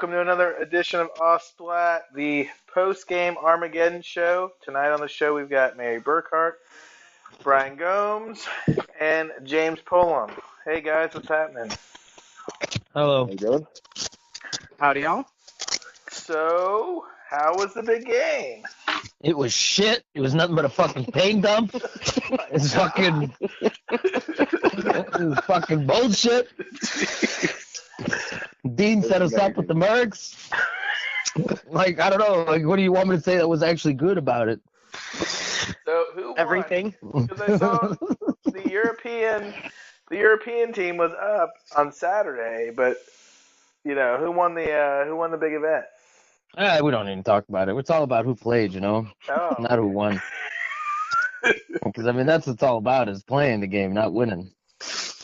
welcome to another edition of Off Splat, the post-game Armageddon show. Tonight on the show we've got Mary Burkhart, Bryan Gomes, and James Polam. Hey guys, what's happening? Hello. How you doing? Howdy, y'all. So, how was the big game? It was shit. It was nothing but a fucking paint dump. It's fucking, it was fucking bullshit. Dean set us up with the Mercs. Like, I don't know. Like, what do you want me to say that was actually good about it? So, who won? Everything. Because I saw the European team was up on Saturday, but you know who won the big event? We don't even talk about it. It's all about who played, you know, Oh. not who won. Because I mean, that's what it's all about: is playing the game, not winning.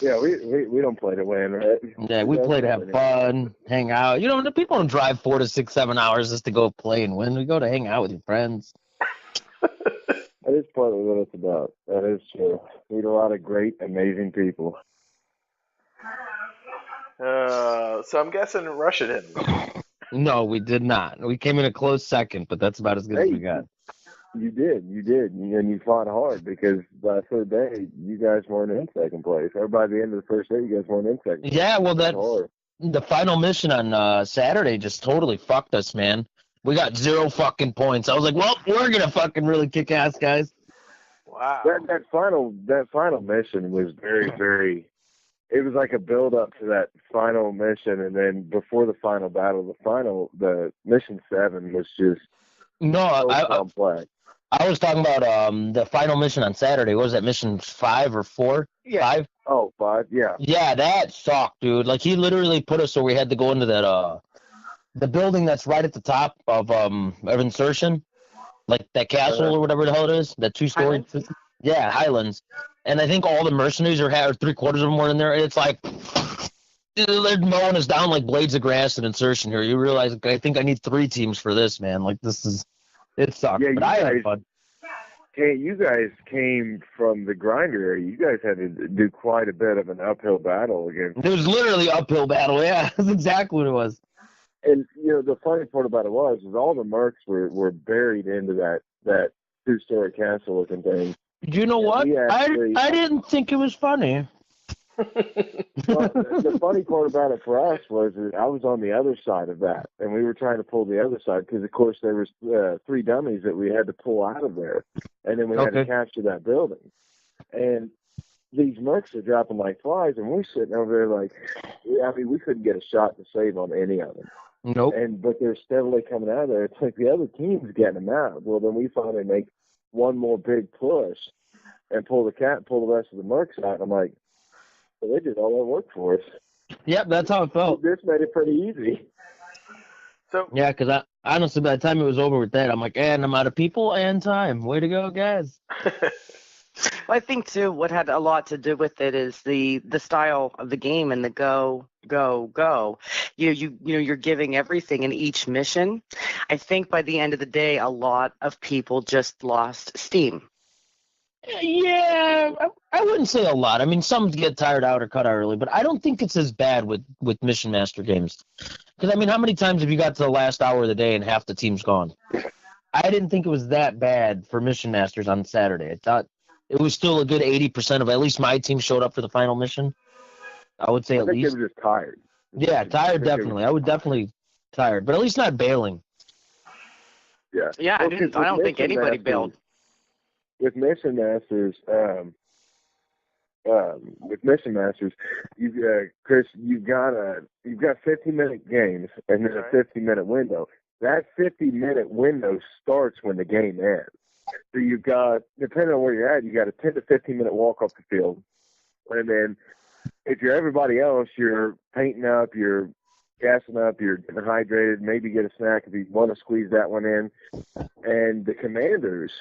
Yeah, we don't play to win, right? Yeah, we play to have fun, hang out. You know, the people don't drive 4 to 6, 7 hours just to go play and win. We go to hang out with your friends. That is partly what it's about. That is true. We meet a lot of great, amazing people. So I'm guessing Russia didn't. No, we did not. We came in a close second, but that's about as good as we got. You did, and you fought hard because by the third day, you guys weren't in second place. Or by the end of the first day, you guys weren't in second place. Yeah, well, the final mission on Saturday just totally fucked us, man. We got 0 fucking points. I was like, well, we're gonna fucking really kick ass, guys. Wow. That final mission was very, very. It was like a build up to that final mission, and then before the final battle, the mission 7 was just No, so complex. I was talking about the final mission on Saturday. What was that, mission 5 or 4? Yeah. 5? Oh, 5, yeah. Yeah, that sucked, dude. Like, he literally put us so we had to go into that the building that's right at the top of insertion, like that castle or whatever the hell it is, that 2-story. Yeah, Highlands. And I think all the mercenaries or 3/4 of them were in there. And it's like they're mowing us down like blades of grass in insertion here. You realize, I think I need 3 teams for this, man. Like, it sucked. Yeah, but I had fun. Hey, you guys came from the grinder area. You guys had to do quite a bit of an uphill battle against. It was literally uphill battle. Yeah, that's exactly what it was. And you know, the funny part about it was all the mercs were buried into that 2-story castle looking thing. You know what? I didn't think it was funny. Well, the funny part about it for us was that I was on the other side of that, and we were trying to pull the other side because, of course, there was 3 dummies that we had to pull out of there, and then we had to capture that building. And these mercs are dropping like flies, and we're sitting over there like, I mean, we couldn't get a shot to save on any of them. Nope. But they're steadily coming out of there. It's like the other team's getting them out. Well, then we finally make one more big push and pull the rest of the mercs out. And I'm like, well, they did all that work for us. Yep, that's how it felt. This made it pretty easy. So yeah, because honestly, by the time it was over with that, I'm like, and I'm out of people and time. Way to go, guys. Well, I think too, what had a lot to do with it is the style of the game and the go. You're giving everything in each mission. I think by the end of the day, a lot of people just lost steam. Yeah, I wouldn't say a lot. I mean, some get tired out or cut out early, but I don't think it's as bad with Mission Master games. Because, I mean, how many times have you got to the last hour of the day and half the team's gone? I didn't think it was that bad for Mission Masters on Saturday. I thought it was still a good 80% of at least my team showed up for the final mission. I would say at least. I think they were just tired. Yeah, tired definitely. I would definitely tired, but at least not bailing. Yeah. Yeah, I don't think anybody bailed. With Mission Masters, Chris, you've got 50-minute games and then a 50-minute window. That 50-minute window starts when the game ends. So you've got, depending on where you're at, you got a 10 to 15-minute walk off the field, and then if you're everybody else, you're painting up, you're gassing up, you're getting hydrated, maybe get a snack if you want to squeeze that one in, and the commanders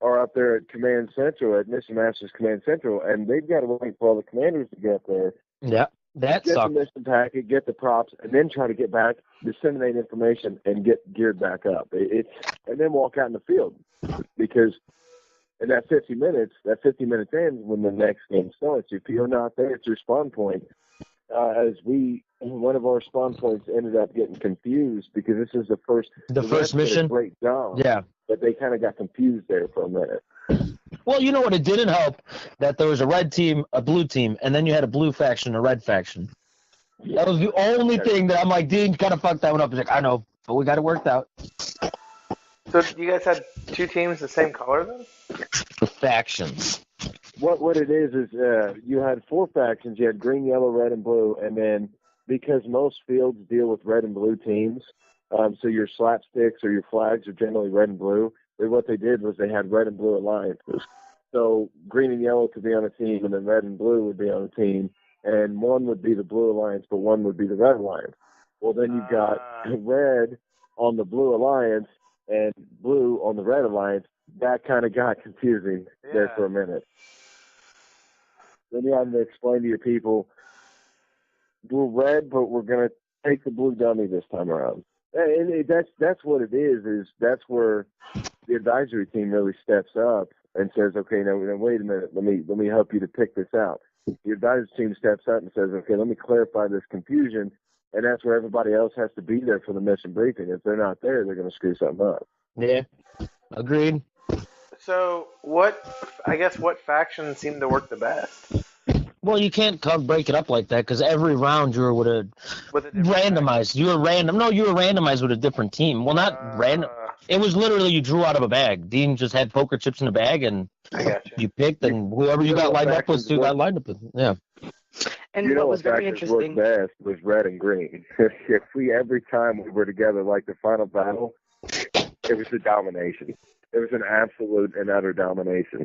are up there at Command Central, at Mission Masters Command Central, and they've got to wait for all the commanders to get there. Yeah, that get sucks. The mission packet, get the props, and then try to get back, disseminate information, and get geared back up. And then walk out in the field, because in that 50 minutes ends when the next game starts. If you're not there at your spawn point, as one of our spawn points ended up getting confused because this is the first mission. Did a great job. Yeah. But they kind of got confused there for a minute. Well, you know what? It didn't help that there was a red team, a blue team, and then you had a blue faction, a red faction. That was the only thing that I'm like, Dean kind of fucked that one up. He's like, I know, but we got it worked out. So you guys had two teams the same color then? The factions. What it is you had 4 factions. You had green, yellow, red, and blue, and then because most fields deal with red and blue teams, so your slapsticks or your flags are generally red and blue. What they did was they had red and blue alliances. So green and yellow could be on a team, and then red and blue would be on a team, and one would be the blue alliance, but one would be the red alliance. Well, then you've got red on the blue alliance and blue on the red alliance. That kind of got confusing there for a minute. Then you have to explain to your people, we're red, but we're going to take the blue dummy this time around. And that's what it is that's where the advisory team really steps up and says, okay, now wait a minute, let me help you to pick this out. The advisory team steps up and says, okay, let me clarify this confusion, and that's where everybody else has to be there for the mission briefing. If they're not there, they're going to screw something up. Yeah, agreed. So what factions seem to work the best? Well, you can't break it up like that because every round you were with a randomized. You were random. No, you were randomized with a different team. Well, not random. It was literally you drew out of a bag. Dean just had poker chips in a bag, and you picked, and whoever you got lined up with, you got lined up with. Yeah. And what was very interesting best was red and green. Every time we were together, like the final battle, it was a domination. It was an absolute and utter domination.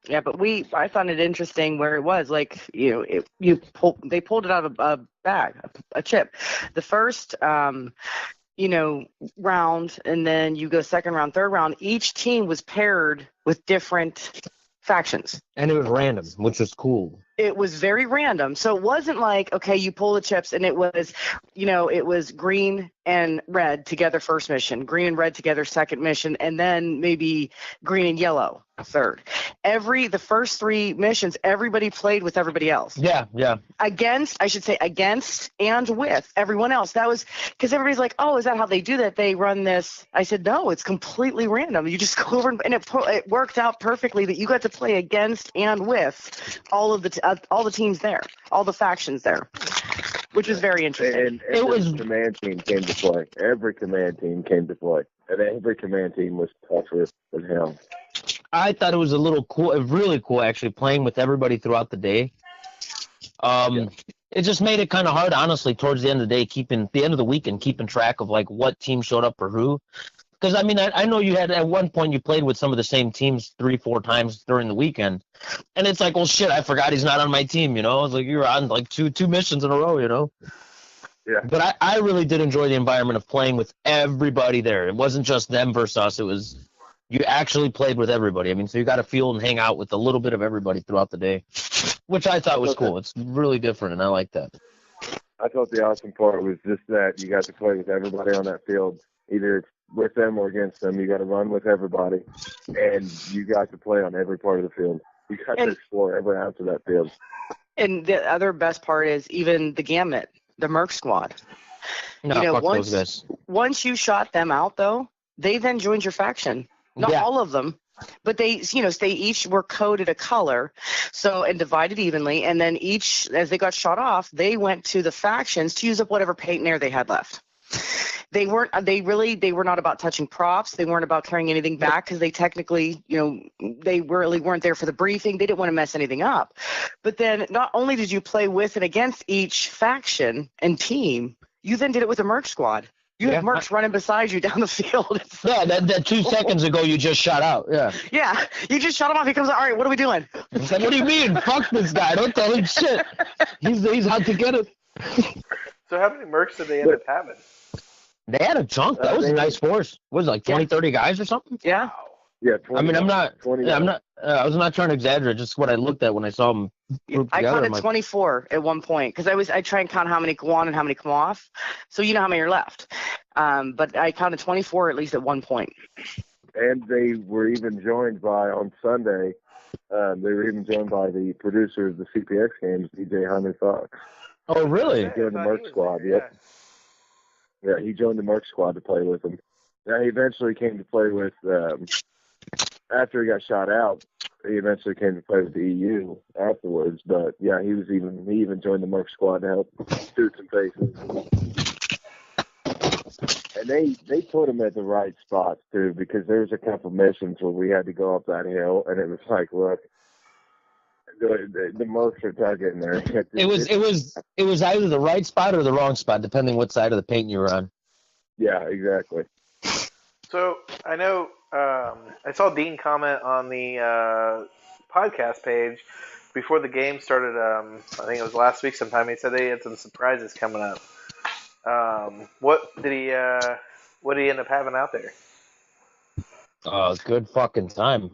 Yeah, but I found it interesting where it was like, they pulled it out of a bag, a chip. The first, round, and then you go second round, third round. Each team was paired with different factions. And it was random, which was cool. It was very random. So it wasn't like, okay, you pull the chips and it was, it was green and red together first mission, green and red together second mission, and then maybe green and yellow third. The first 3 missions, everybody played with everybody else. Yeah. Against and with everyone else. That was because everybody's like, oh, is that how they do that? They run this. I said, no, it's completely random. You just go over and it worked out perfectly that you got to play against and with all the teams there, all the factions there, which was very interesting. And the command team came to play. Every command team came to play, and every command team was tougher than hell. I thought it was really cool actually playing with everybody throughout the day. It just made it kind of hard, honestly, towards the end of the day, the end of the weekend, keeping track of like what team showed up for who. Because I mean, I know you had at one point you played with some of the same teams 3-4 times during the weekend, and it's like, well, shit, I forgot he's not on my team. It's like you're on like two missions in a row. Yeah. But I really did enjoy the environment of playing with everybody there. It wasn't just them versus us. It was you actually played with everybody. I mean, so you got to feel and hang out with a little bit of everybody throughout the day, which I thought was cool. It's really different, and I like that. I thought the awesome part was just that you got to play with everybody on that field, either with them or against them. You got to run with everybody, and you got to play on every part of the field. You got to explore every ounce of that field. And the other best part is even the gamut, the Merc Squad. No, fuck those guys. Once you shot them out, though, they then joined your faction. Not all of them, but they each were coded a color, and divided evenly. And then each, as they got shot off, they went to the factions to use up whatever paint and air they had left. They were not about touching props. They weren't about carrying anything back because they technically, they really weren't there for the briefing. They didn't want to mess anything up. But then not only did you play with and against each faction and team, you then did it with a Merc Squad. You had Mercs running beside you down the field. Yeah, that 2 seconds ago you just shot out. Yeah. Yeah, you just shot him off. He comes out, all right, what are we doing? He's like, what do you mean? Fuck this guy. Don't tell him shit. He's out to get it. So how many Mercs did they end up having? They had a chunk. That was a nice force. What was it, like 20, 30 guys or something? Yeah. Yeah, 20, I mean, I'm not. 20 yeah, I'm not. I was not trying to exaggerate. Just what I looked at when I saw them grouped I together. counted 24 at one point because I try and count how many go on and how many come off, so you know how many are left. But I counted 24 at least at one point. And they were even joined by on Sunday They were even joined by the producer of the CPX games, DJ Hyman Fox. Oh, really? He joined the Merc Squad, yep. Yeah, he joined the Merc Squad to play with them. Now, he eventually came to play with, after he got shot out, he eventually came to play with the EU afterwards. But, yeah, he even joined the Merc Squad to help shoot some faces. And they put him at the right spots, too, because there was a couple missions where we had to go up that hill, and it was like, look, the Mercs are tugging there. It was either the right spot or the wrong spot, depending what side of the paint you were on. Yeah, exactly. So I know I saw Dean comment on the podcast page before the game started. I think it was last week sometime. He said they had some surprises coming up. What did he end up having out there? Good fucking time.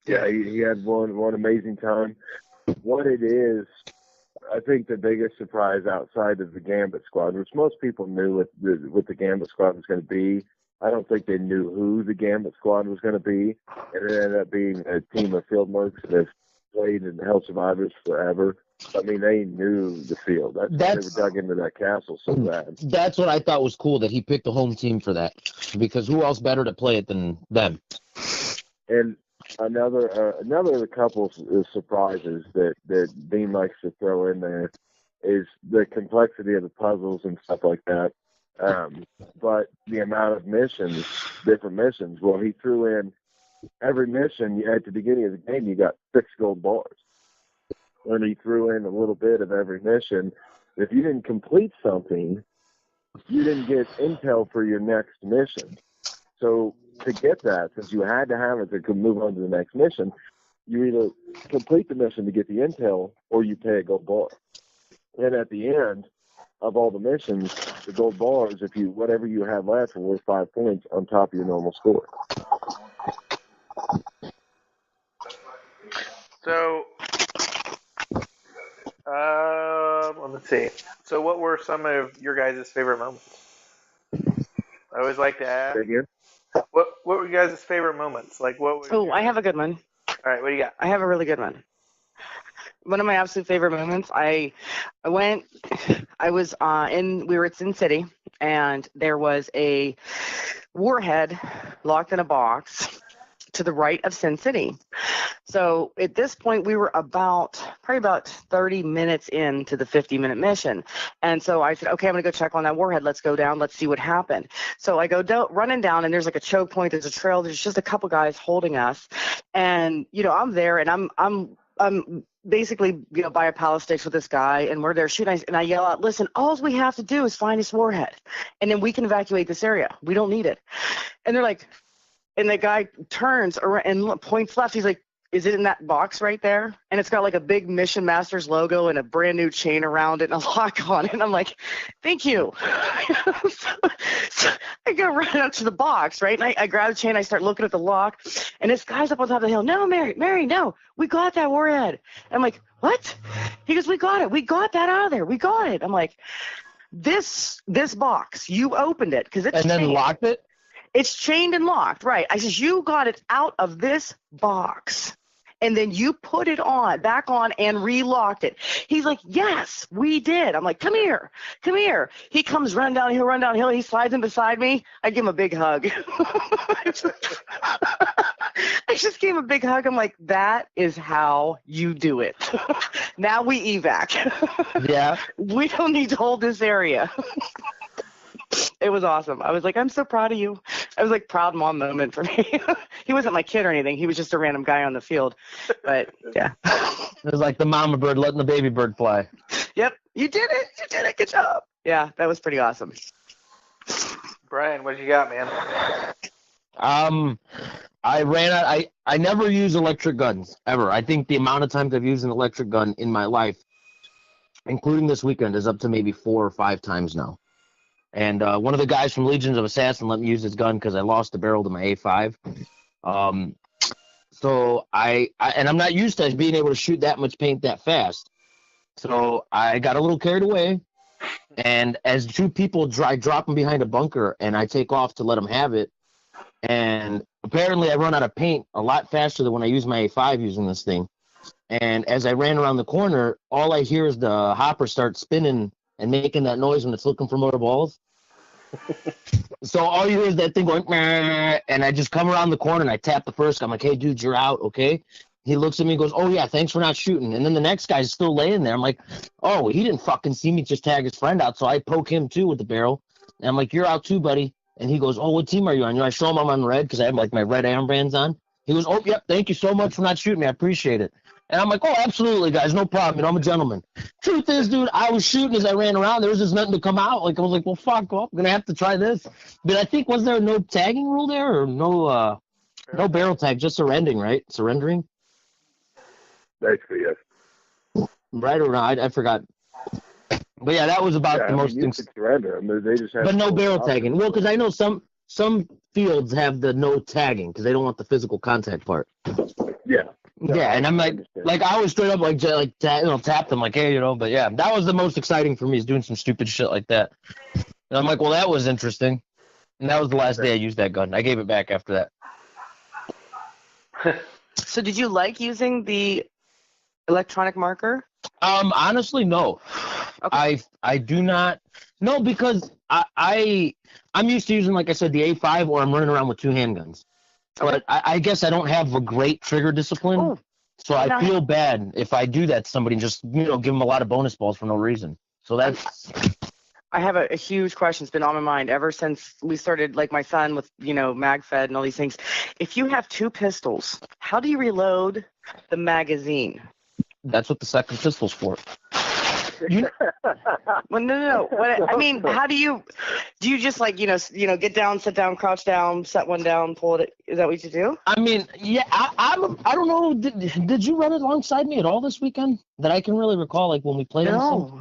Yeah, he had one amazing time. What it is, I think the biggest surprise outside of the Gambit Squad, which most people knew what the Gambit Squad was going to be, I don't think they knew who the Gambit Squad was going to be. It ended up being a team of field mercs that have played in Hell Survivors forever. I mean, they knew the field. They were dug into that castle so bad. That's what I thought was cool, that he picked the home team for that, because who else better to play it than them? And another couple of surprises that Dean likes to throw in there is the complexity of the puzzles and stuff like that. But the amount of missions, different missions. Well, he threw in every mission at the beginning of the game. You got 6 gold bars. When he threw in a little bit of every mission, if you didn't complete something, you didn't get intel for your next mission. So to get that, since you had to have it to move on to the next mission, you either complete the mission to get the intel or you pay a gold bar. And at the end of all the missions, the gold bars, whatever you have left, are worth 5 points on top of your normal score. So, let's see. So, what were some of your guys' favorite moments? I always like to ask. What were you guys' favorite moments? Like, what? I have a good one. All right, what do you got? I have a really good one. One of my absolute favorite moments. We were at Sin City, and there was a warhead locked in a box to the right of Sin City. So at this point, we were probably about 30 minutes into the 50-minute mission. And so I said, okay, I'm going to go check on that warhead. Let's go down. Let's see what happened. So I go running down, and there's like a choke point. There's a trail. There's just a couple guys holding us. And, I'm there, and I'm basically, by a pallet sticks with this guy, and we're there shooting, and I yell out, listen, all we have to do is find this warhead, and then we can evacuate this area. We don't need it. And they're like, and the guy turns around and points left. He's like, is it in that box right there? And it's got like a big Mission Masters logo and a brand new chain around it and a lock on it. And I'm like, thank you. so I go right up to the box, right? And I grab the chain. I start looking at the lock. And this guy's up on top of the hill. No, Mary, no. We got that warhead. And I'm like, what? He goes, we got it. We got that out of there. We got it. I'm like, this box, you opened it because it's and then chained. Locked it? It's chained and locked, right? I says, you got it out of this box. And then you put it back on and relocked it. He's like, yes, we did. I'm like, come here. He comes run downhill. He slides in beside me. I give him a big hug. I just gave him a big hug. I'm like, that is how you do it. Now we evac. Yeah. We don't need to hold this area. It was awesome. I was like, I'm so proud of you. I was like, proud mom moment for me. He wasn't my kid or anything. He was just a random guy on the field. But, yeah. It was like the mama bird letting the baby bird fly. Yep. You did it. Good job. Yeah, that was pretty awesome. Bryan, what you got, man? I ran out. I never use electric guns, ever. I think the amount of times I've used an electric gun in my life, including this weekend, is up to maybe 4 or 5 times now. And one of the guys from Legions of Assassin let me use his gun because I lost the barrel to my A5. So I'm not used to being able to shoot that much paint that fast. So I got a little carried away. And as 2 people drop them behind a bunker, and I take off to let them have it, and apparently I run out of paint a lot faster than when I use my A5 using this thing. And as I ran around the corner, all I hear is the hopper start spinning and making that noise when it's looking for more balls. So all you hear is that thing going, "Meh," and I just come around the corner and I tap the first guy. I'm like, hey, dude, you're out, okay? He looks at me and goes, oh, yeah, thanks for not shooting. And then the next guy's still laying there. I'm like, oh, he didn't fucking see me just tag his friend out. So I poke him, too, with the barrel. And I'm like, you're out, too, buddy. And he goes, oh, what team are you on? You know, I show him I'm on red because I have, like, my red armbands on. He goes, oh, yep, thank you so much for not shooting me. I appreciate it. And I'm like, oh, absolutely, guys, no problem. You know, I'm a gentleman. Truth is, dude, I was shooting as I ran around. There was just nothing to come out. Like, I was like, well, fuck, well, I'm going to have to try this. But I think, was there no tagging rule there or no barrel tag, just surrendering, right? Surrendering? Basically, yes. Right or not, I forgot. But yeah, that was about the most things. Surrender. I mean, they just have but no barrel tagging. Well, because I know some fields have the no tagging because they don't want the physical contact part. Yeah. Yeah, and I'm like I was straight up tap them like, hey, you know. But yeah, that was the most exciting for me is doing some stupid shit like that. And I'm like, well, that was interesting. And that was the last day I used that gun. I gave it back after that. So did you like using the electronic marker? Honestly, no. Okay. I do not. No, because I'm used to using, like I said, the A5 or I'm running around with two handguns. Okay. But I guess I don't have a great trigger discipline. Oh, so I feel bad if I do that to somebody and just, you know, give them a lot of bonus balls for no reason. So that's... I have a huge question. It's been on my mind ever since we started, like my son with, you know, MagFed and all these things. If you have two pistols, how do you reload the magazine? That's what the second pistol's for. Well, no. What I mean, how do you just like, you know, get down, sit down, crouch down, set one down, pull it? Is that what you do? I mean, yeah, I don't know. Did you run it alongside me at all this weekend that I can really recall, like when we played? No.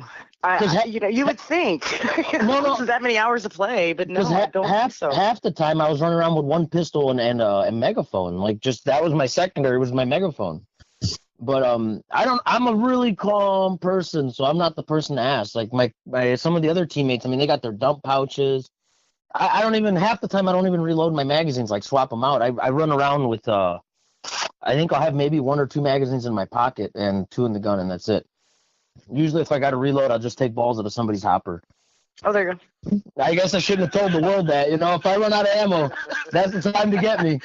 You would think. No. That many hours to play, but no, I don't think so. Half the time I was running around with one pistol and a megaphone. Like, just that was my secondary, was my megaphone. But I'm a really calm person, so I'm not the person to ask. Like my some of the other teammates, I mean, they got their dump pouches. I don't even, half the time I don't even reload my magazines, like swap them out. I run around with I think I'll have maybe one or two magazines in my pocket and two in the gun, and that's it. Usually if I got to reload, I'll just take balls out of somebody's hopper. Oh, there you go. I guess I shouldn't have told the world that. You know, if I run out of ammo, that's the time to get me.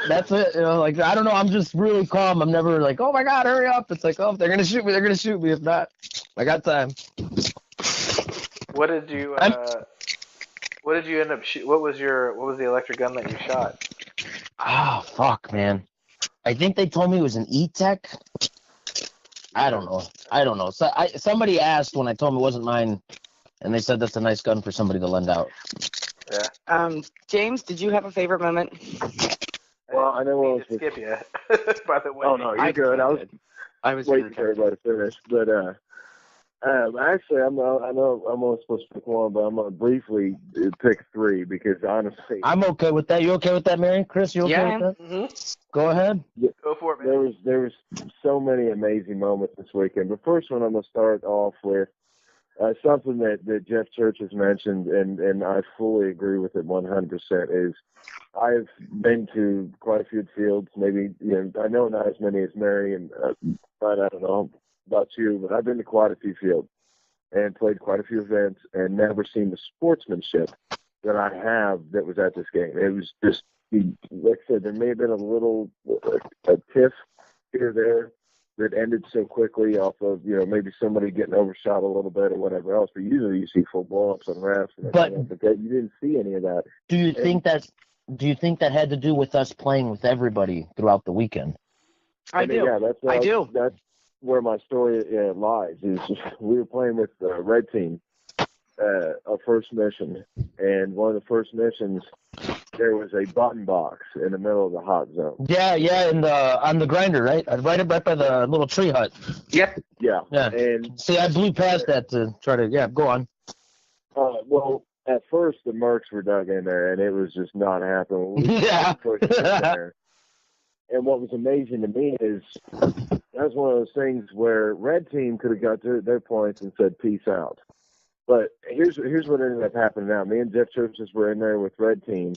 That's it. You know, like, I don't know. I'm just really calm. I'm never like, oh my God, hurry up. It's like, oh, if they're going to shoot me, they're going to shoot me. If not, I got time. What did you end up what was the electric gun that you shot? Oh, fuck, man. I think they told me it was an E-Tech. I don't know. So somebody asked when I told them it wasn't mine, and they said that's a nice gun for somebody to lend out. Yeah. James, did you have a favorite moment? Well, I know what was skip you. By the way. Oh no, you're good. I was waiting for everybody to finish, but actually, I know I'm only supposed to pick one, but I'm gonna briefly pick three because honestly, I'm okay with that. You okay with that, Mary? Chris, you okay with that? Mm-hmm. Go ahead. Yeah, go for it, man. There was so many amazing moments this weekend. The first one I'm gonna start off with something that Jeff Church has mentioned, and I fully agree with it 100%. Is I've been to quite a few fields. Maybe, you know, I know not as many as Mary, and but I don't know about you, but I've been to quite a few fields and played quite a few events and never seen the sportsmanship that I have that was at this game. It was just, like I said, there may have been a little a tiff here or there that ended so quickly off of, you know, maybe somebody getting overshot a little bit or whatever else, but usually you see full blow-ups on refs and everything, but you didn't see any of that. Do you think that had to do with us playing with everybody throughout the weekend? I do. Yeah, I do. That's where my story lies. Is we were playing with the red team, our first mission, and one of the first missions, there was a button box in the middle of the hot zone. Yeah, and on the grinder, right? Right by the little tree hut. Yep. Yeah. And see, I blew past that to try to. Yeah, go on. Well, at first the mercs were dug in there, and it was just not happening. Yeah. And what was amazing to me is that was one of those things where red team could have got to their points and said peace out. But here's what ended up happening now. Me and Jeff Churches were in there with red team,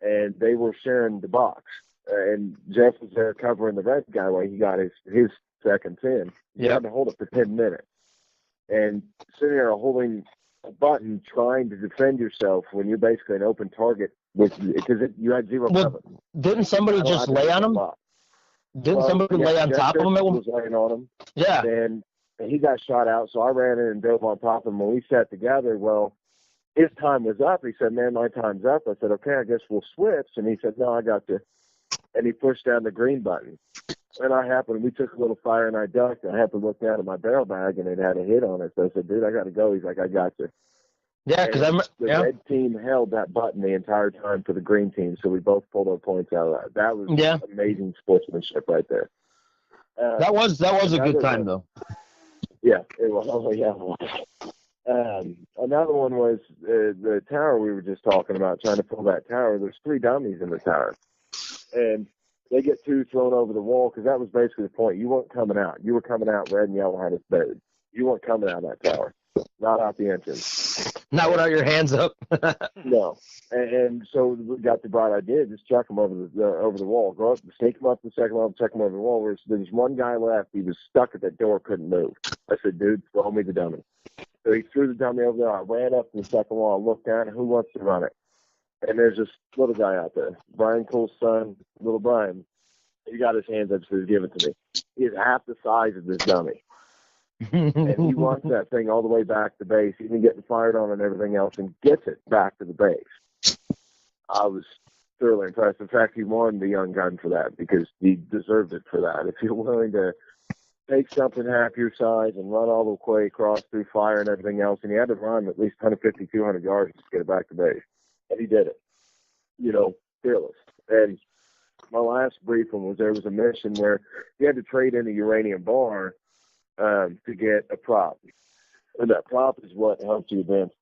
and they were sharing the box. And Jeff was there covering the red guy while he got his seconds in. You had to hold it for 10 minutes. And sitting there holding a button trying to defend yourself when you're basically an open target because you had zero cover. Didn't somebody just lay on him? Didn't somebody lay on top of him? Was laying on him. Yeah. And he got shot out, so I ran in and dove on top of him. When we sat together, well, his time was up. He said, man, my time's up. I said, okay, I guess we'll switch. And he said, no, I got you. And he pushed down the green button. And we took a little fire and I ducked. I happened to look down at my barrel bag and it had a hit on it. So I said, dude, I got to go. He's like, I got you. Yeah, because the red team held that button the entire time for the green team, so we both pulled our points out of that. That was amazing sportsmanship right there. That was a good time, though. Yeah, it was. Oh, yeah. Another one was the tower we were just talking about, trying to pull that tower. There's 3 dummies in the tower, and they get 2 thrown over the wall because that was basically the point. You weren't coming out. You were coming out red and yellow had us buried. You weren't coming out of that tower. Not out the entrance. Not without your hands up. No. And so we got the bright idea, just chuck him over the wall. Go up, sneak him up the second level, chuck him over the wall. There's one guy left. He was stuck at that door, couldn't move. I said, dude, throw me the dummy. So he threw the dummy over there. I ran up to the second wall. I looked down. Who wants to run it? And there's this little guy out there. Bryan Cole's son, little Bryan. He got his hands up, so he gave it to me. He is half the size of this dummy. And he wants that thing all the way back to base, even getting fired on and everything else, and gets it back to the base. I was thoroughly impressed. In fact, he won the young gun for that because he deserved it for that. If you're willing to take something half your size and run all the way across through fire and everything else, and he had to run at least 150, 200 yards to get it back to base. And he did it. Fearless. And my last brief one was there was a mission where you had to trade in a uranium bar to get a prop. And that prop is what helps you advance,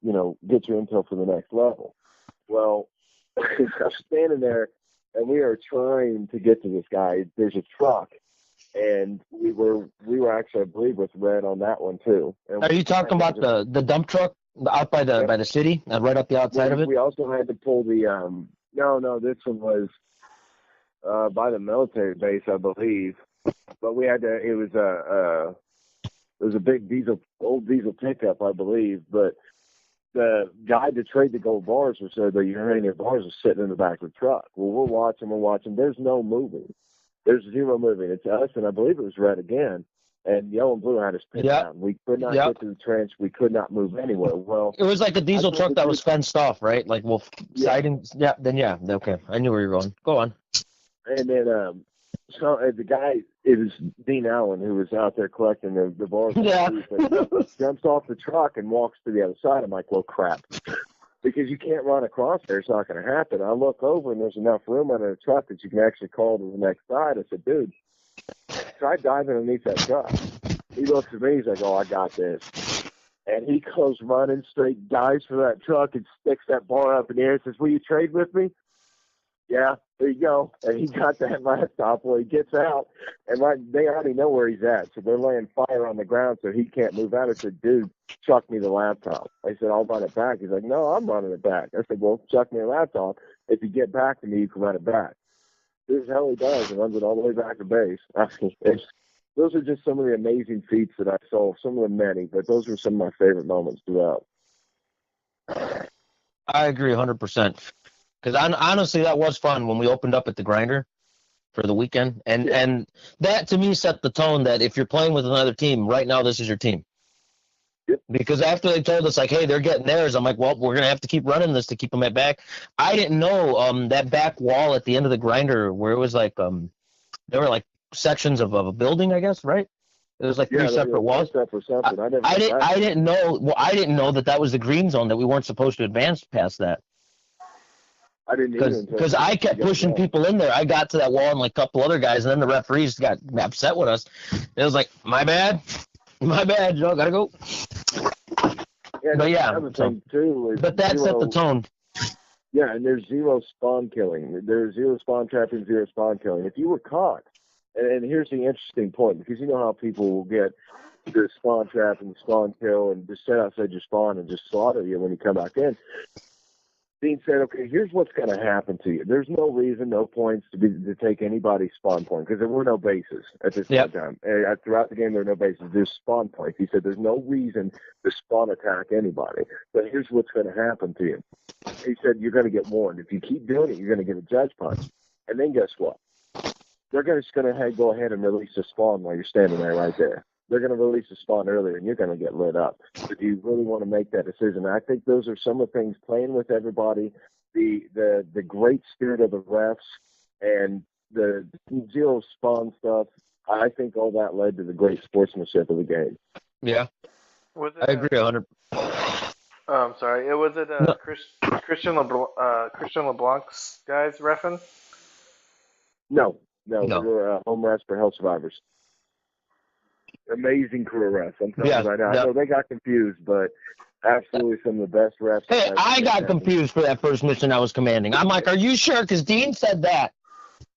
get your intel for the next level. Well, I'm standing there, and we are trying to get to this guy. There's a truck, and we were actually, I believe, with red on that one, too. And are you talking about the dump truck out by the city, right up the outside of it? We also had to pull the, no, this one was by the military base, I believe. But we had to, it was a big old diesel pickup, I believe, but the guy to trade the gold bars was the uranium bars was sitting in the back of the truck. Well, we're watching. There's no moving. There's zero moving. It's us, and I believe it was red again, and yellow and blue had us pinned down. We could not get to the trench. We could not move anywhere. Well, it was like a diesel truck that was fenced off, right? Like, sidings. Yeah, okay. I knew where you were going. Go on. And then, so the guy, it was Dean Allen who was out there collecting the bars. Yeah. Jumps off the truck and walks to the other side. I'm like, well, crap. Because you can't run across there. It's not going to happen. I look over, and there's enough room under the truck that you can actually call to the next side. I said, dude, try diving underneath that truck. He looks at me. He's like, oh, I got this. And he goes running straight, dives for that truck, and sticks that bar up in the air and says, will you trade with me? Yeah, there you go. And he got that laptop. Well, he gets out, and they already know where he's at. So they're laying fire on the ground so he can't move out. I said, dude, chuck me the laptop. I said, I'll run it back. He's like, no, I'm running it back. I said, well, chuck me a laptop. If you get back to me, you can run it back. This is how he does and runs it all the way back to base. Those are just some of the amazing feats that I saw, some of the many, but those were some of my favorite moments throughout. I agree 100%. Because honestly, that was fun when we opened up at the grinder for the weekend. And that, to me, set the tone that if you're playing with another team, right now this is your team. Yep. Because after they told us, like, hey, they're getting theirs, I'm like, well, we're going to have to keep running this to keep them at back. I didn't know that back wall at the end of the grinder where it was like there were like sections of a building, I guess, right? It was like three separate walls. I didn't know. Well, I didn't know that was the green zone, that we weren't supposed to advance past that. I didn't either. Because I kept pushing people in there. I got to that wall and like a couple other guys, and then the referees got upset with us. It was like, my bad, Joe, gotta go. Yeah, but yeah, thing too is but that set the tone. Yeah, and there's zero spawn killing. There's zero spawn trapping, zero spawn killing. If you were caught, and here's the interesting point, because you know how people will get the spawn trap and the spawn kill and just sit outside your spawn and just slaughter you when you come back in. Dean said, okay, here's what's going to happen to you. There's no reason, no points to take anybody's spawn point because there were no bases at this time. Throughout the game, there were no bases. There's spawn points. He said there's no reason to spawn attack anybody. But here's what's going to happen to you. He said you're going to get warned. If you keep doing it, you're going to get a judge punch. And then guess what? They're just going to go ahead and release the spawn while you're standing there right there. They're going to release the spawn earlier, and you're going to get lit up. So do you really want to make that decision? I think those are some of the things, playing with everybody, the great spirit of the refs, and the zero spawn stuff. I think all that led to the great sportsmanship of the game. Yeah, I agree 100%. I'm sorry. Was it Christian LeBlanc's guys reffing? No. We were home refs for Hell Survivors. Amazing crew of refs. I'm telling you right now. I know they got confused, but absolutely some of the best refs. Hey, I got confused for that first mission I was commanding. I'm like, are you sure? Because Dean said that.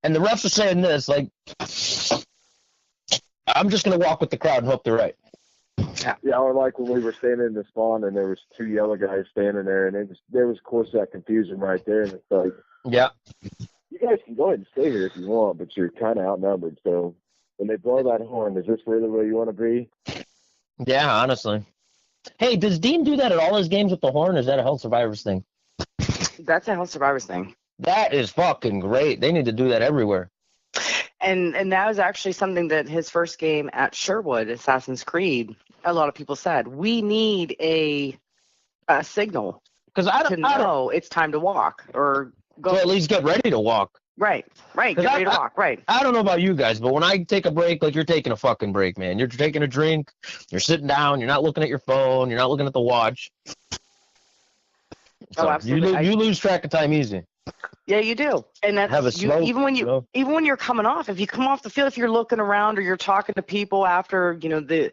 And the refs are saying this. Like, I'm just going to walk with the crowd and hope they're right. Yeah, or like when we were standing in the spawn and there was two yellow guys standing there, and there was, of course, that confusion right there. And it's like, you guys can go ahead and stay here if you want, but you're kind of outnumbered. So when they blow that horn, is this really where you want to be? Yeah, honestly. Hey, does Dean do that at all his games with the horn, or is that a Hell Survivors thing? That's a Hell Survivors thing. That is fucking great. They need to do that everywhere. And that was actually something that his first game at Sherwood, Assassin's Creed, a lot of people said, we need a signal to know it's time to walk or go. So at least get ready to walk. Right. Get ready to walk, right. I don't know about you guys, but when I take a break, like you're taking a fucking break, man. You're taking a drink, you're sitting down, you're not looking at your phone, you're not looking at the watch. So absolutely. You lose track of time easy. Yeah, you do. And that's even when you're coming off, if you come off the field, if you're looking around or you're talking to people after, the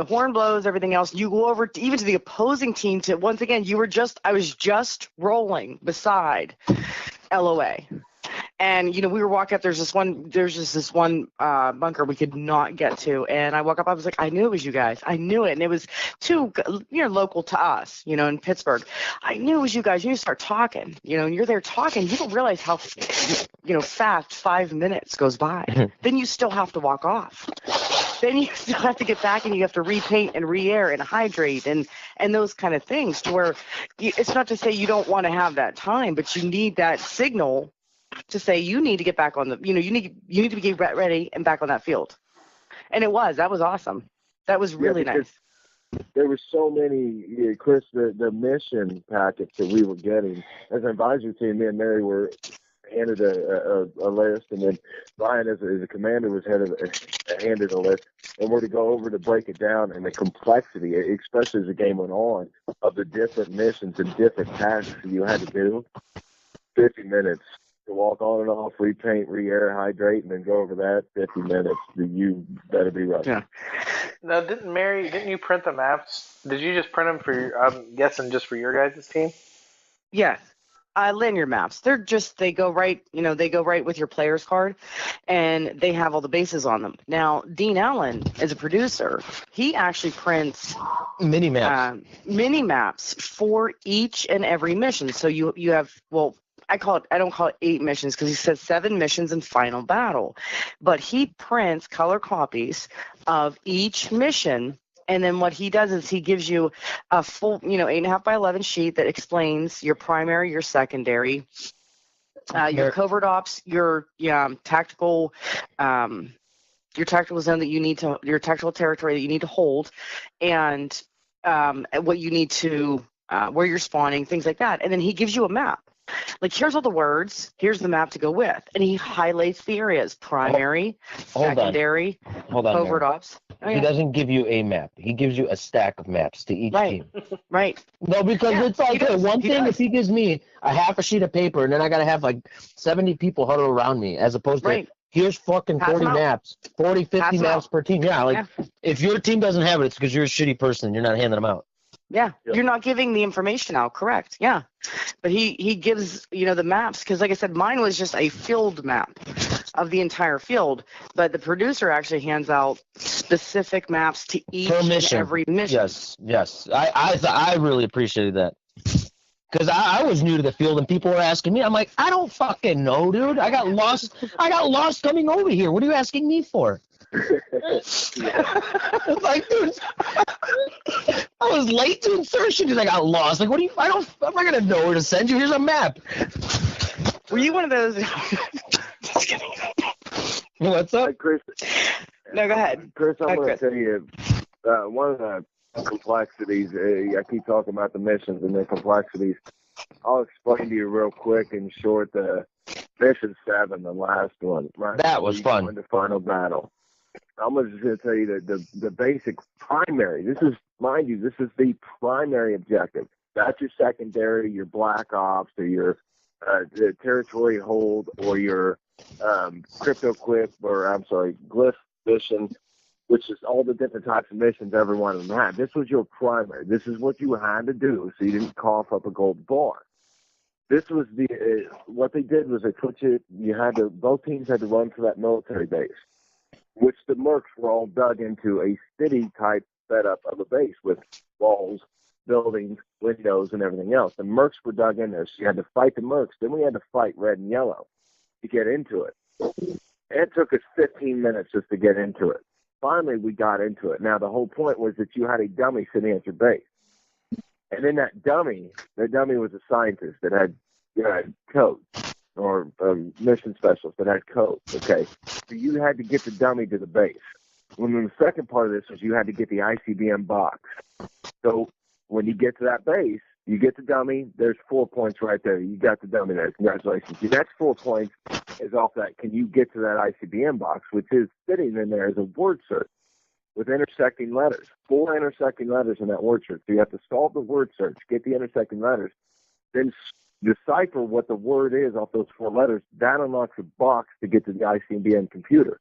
horn blows, everything else, you go over even to the opposing team to, once again, I was just rolling beside LOA. And, we were walking up, there's just this one bunker we could not get to. And I walk up, I was like, I knew it was you guys. I knew it. And it was local to us, in Pittsburgh. I knew it was you guys. You start talking, and you're there talking. You don't realize how, fast 5 minutes goes by. Then you still have to walk off. Then you still have to get back and you have to repaint and re-air and hydrate and those kind of things, to where it's not to say you don't want to have that time, but you need that signal to say you need to get back on the, you need to get ready and back on that field. And that was awesome. That was really nice. There were so many, Chris, the mission packets that we were getting as an advisory team. Me and Mary were handed a list, and then Bryan, as a commander, was handed a list, and we're to go over to break it down, and the complexity, especially as the game went on, of the different missions and different tasks that you had to do. 50 minutes to walk on and off, repaint, re-air, hydrate, and then go over that. 50 minutes. You better be right. Yeah. Now, didn't you print the maps? Did you just print them for I'm guessing just for your guys' team? Yeah. Linear maps. They go right with your player's card, and they have all the bases on them. Now, Dean Allen, as a producer, he actually prints mini maps for each and every mission. So you have, I don't call it 8 missions because he says 7 missions in Final Battle. But he prints color copies of each mission, and then what he does is he gives you a full, 8.5 by 11 sheet that explains your primary, your secondary, your covert ops, your tactical zone that you need to, your tactical territory that you need to hold, and what you need to, where you're spawning, things like that. And then he gives you a map. Like, here's all the words, here's the map to go with. And he highlights the areas: primary, secondary, covert ops. Oh, yeah. He doesn't give you a map. He gives you a stack of maps to each team. Right. No, because it's like, if he gives me a half a sheet of paper and then I got to have like 70 people huddle around me, as opposed to, here's fucking 40 maps, 40, 50 maps per team. Yeah, if your team doesn't have it, it's because you're a shitty person. You're not handing them out. Yeah, you're not giving the information out, correct. Yeah. But he gives, the maps, because like I said, mine was just a field map of the entire field, but the producer actually hands out specific maps to each and every mission. Yes. I really appreciated that. Because I was new to the field and people were asking me. I'm like, I don't fucking know, dude. I got lost coming over here. What are you asking me for? Like, dude, I was late to insertion because I got lost. Like, I'm not gonna know where to send you. Here's a map. Were you one of those? Just kidding. What's up, Chris? No, go ahead. Chris, I'm going to Chris. tell you one of the complexities. I keep talking about the missions and the complexities. I'll explain to you real quick and short the mission 7, the last one. Right? That was fun. The final battle. I'm just going to tell you that the basic primary. This is the primary objective. That's your secondary, your black ops, or your the territory hold, or your crypto clip, or glyph mission, which is all the different types of missions every one of them had. This was your primary. This is what you had to do so you didn't cough up a gold bar. This was what they did was they put both teams had to run to that military base, which the mercs were all dug into a city-type setup of a base with walls, buildings, windows, and everything else. The mercs were dug in there, so you had to fight the mercs. Then we had to fight red and yellow to get into it. It took us 15 minutes just to get into it. Finally, we got into it. Now, the whole point was that you had a dummy sitting at your base. And then that dummy was a scientist that had code, or a mission specialist that had code, okay? So you had to get the dummy to the base. And then the second part of this was you had to get the ICBM box. So when you get to that base, you get the dummy, there's 4 points right there. You got the dummy there. Congratulations. Your next 4 points is off that. Can you get to that ICBM box, which is sitting in there as a word search with intersecting letters, 4 intersecting letters in that word search. So you have to solve the word search, get the intersecting letters, then decipher what the word is off those 4 letters. That unlocks a box to get to the ICBM computer.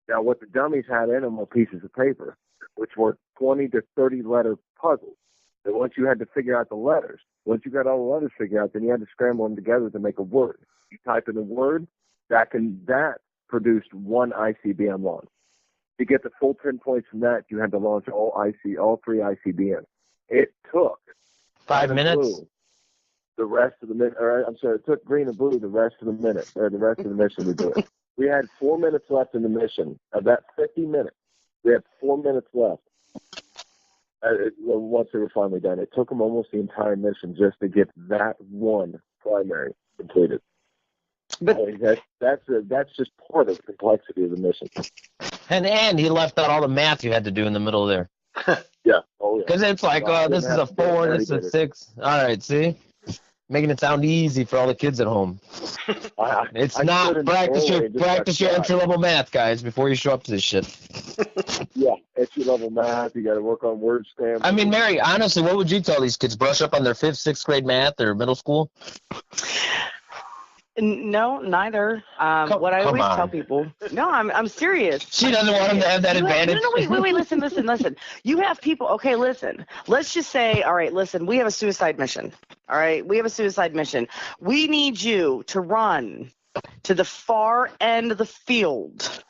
Now, what the dummies had in them were pieces of paper, which were 20 to 30 letter puzzles. And once you had to figure out the letters, once you got all the letters figured out, then you had to scramble them together to make a word. You type in a word, that produced 1 ICBM launch. To get the full 10 points from that, you had to launch all 3 ICBMs. It took 5 minutes. The rest of the minute, it took green and blue the rest of the minute, or the rest of the mission to do it. We had 4 minutes left in the mission. Of that 50 minutes, we had 4 minutes left. Once they were finally done, it took them almost the entire mission just to get that one primary completed. But that's just part of the complexity of the mission. And he left out all the math you had to do in the middle there. Yeah. Oh yeah. Because it's like, this is a 4, this is a 6. All right, see? Making it sound easy for all the kids at home. It's not. Practice your entry-level math, guys, before you show up to this shit. Yeah, entry-level math. You got to work on word stamps. I mean, Mary, honestly, what would you tell these kids? Brush up on their 5th, 6th grade math or middle school? No, neither. What I always tell people. No, I'm serious. She doesn't want them to have that advantage. No, wait, listen. You have people. Okay, listen. Let's just say, all right, listen. We have a suicide mission. All right, we have a suicide mission. We need you to run to the far end of the field,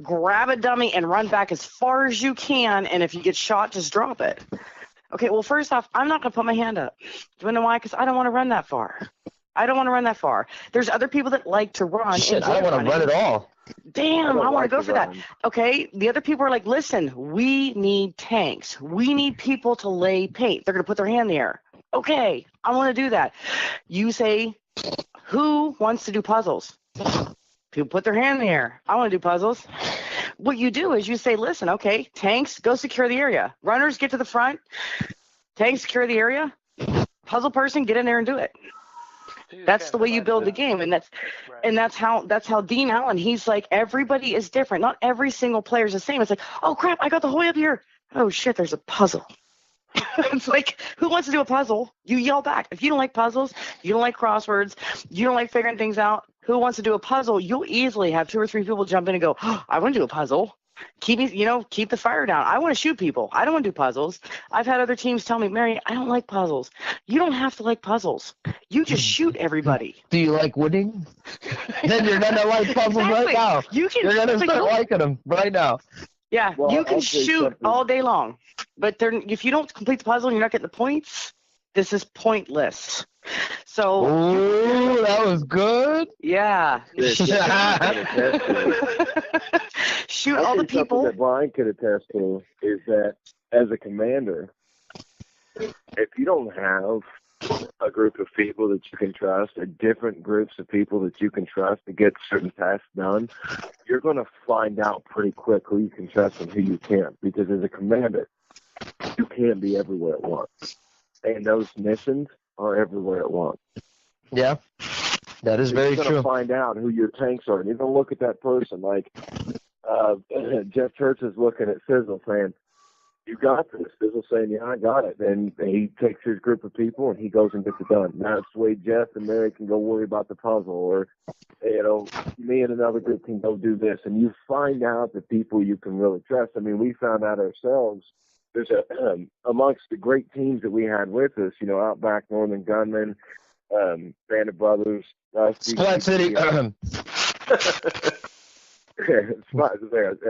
grab a dummy, and run back as far as you can. And if you get shot, just drop it. Okay. Well, first off, I'm not gonna put my hand up. Do you know why? Because I don't want to run that far. There's other people that like to run. Shit, I don't want to run at all. Damn, I want to go for that. Okay, the other people are like, listen, we need tanks. We need people to lay paint. They're going to put their hand in the air. Okay, I want to do that. You say, who wants to do puzzles? People put their hand in the air. I want to do puzzles. What you do is you say, listen, okay, tanks, go secure the area. Runners, get to the front. Tanks, secure the area. Puzzle person, get in there and do it. That's the way you build the game, and that's how Dean Allen. He's like, everybody is different. Not every single player is the same. It's like, oh crap, I got the Hoy up here. Oh shit, there's a puzzle. It's like, who wants to do a puzzle? You yell back. If you don't like puzzles, you don't like crosswords, you don't like figuring things out. Who wants to do a puzzle? You'll easily have 2 or 3 people jump in and go, oh, I want to do a puzzle. Keep the fire down. I want to shoot people. I don't want to do puzzles. I've had other teams tell me, Mary, I don't like puzzles. You don't have to like puzzles. You just shoot everybody. Do you like winning? Then you're going to like puzzles right now. You're going to start liking them right now. Yeah, well, you can shoot all day long. But if you don't complete the puzzle and you're not getting the points, this is pointless. So. Ooh, that was good. Yeah. Shoot all the people. Something that Bryan could attest to is that as a commander, if you don't have a group of people that you can trust, or different groups of people that you can trust to get certain tasks done, you're going to find out pretty quick who you can trust and who you can't. Because as a commander, you can't be everywhere at once. And those missions are everywhere at once. Yeah, that is very true. You're going to find out who your tanks are. And you're going to look at that person like Jeff Church is looking at Sizzle saying, "You got this." Sizzle saying, "Yeah, I got it." Then he takes his group of people and he goes and gets it done. Now it's the way Jeff and Mary can go worry about the puzzle, or me and another group can go do this. And you find out the people you can really trust. I mean, we found out ourselves. There's amongst the great teams that we had with us, Outback, Northern Gunmen, Band of Brothers, Splat City. Of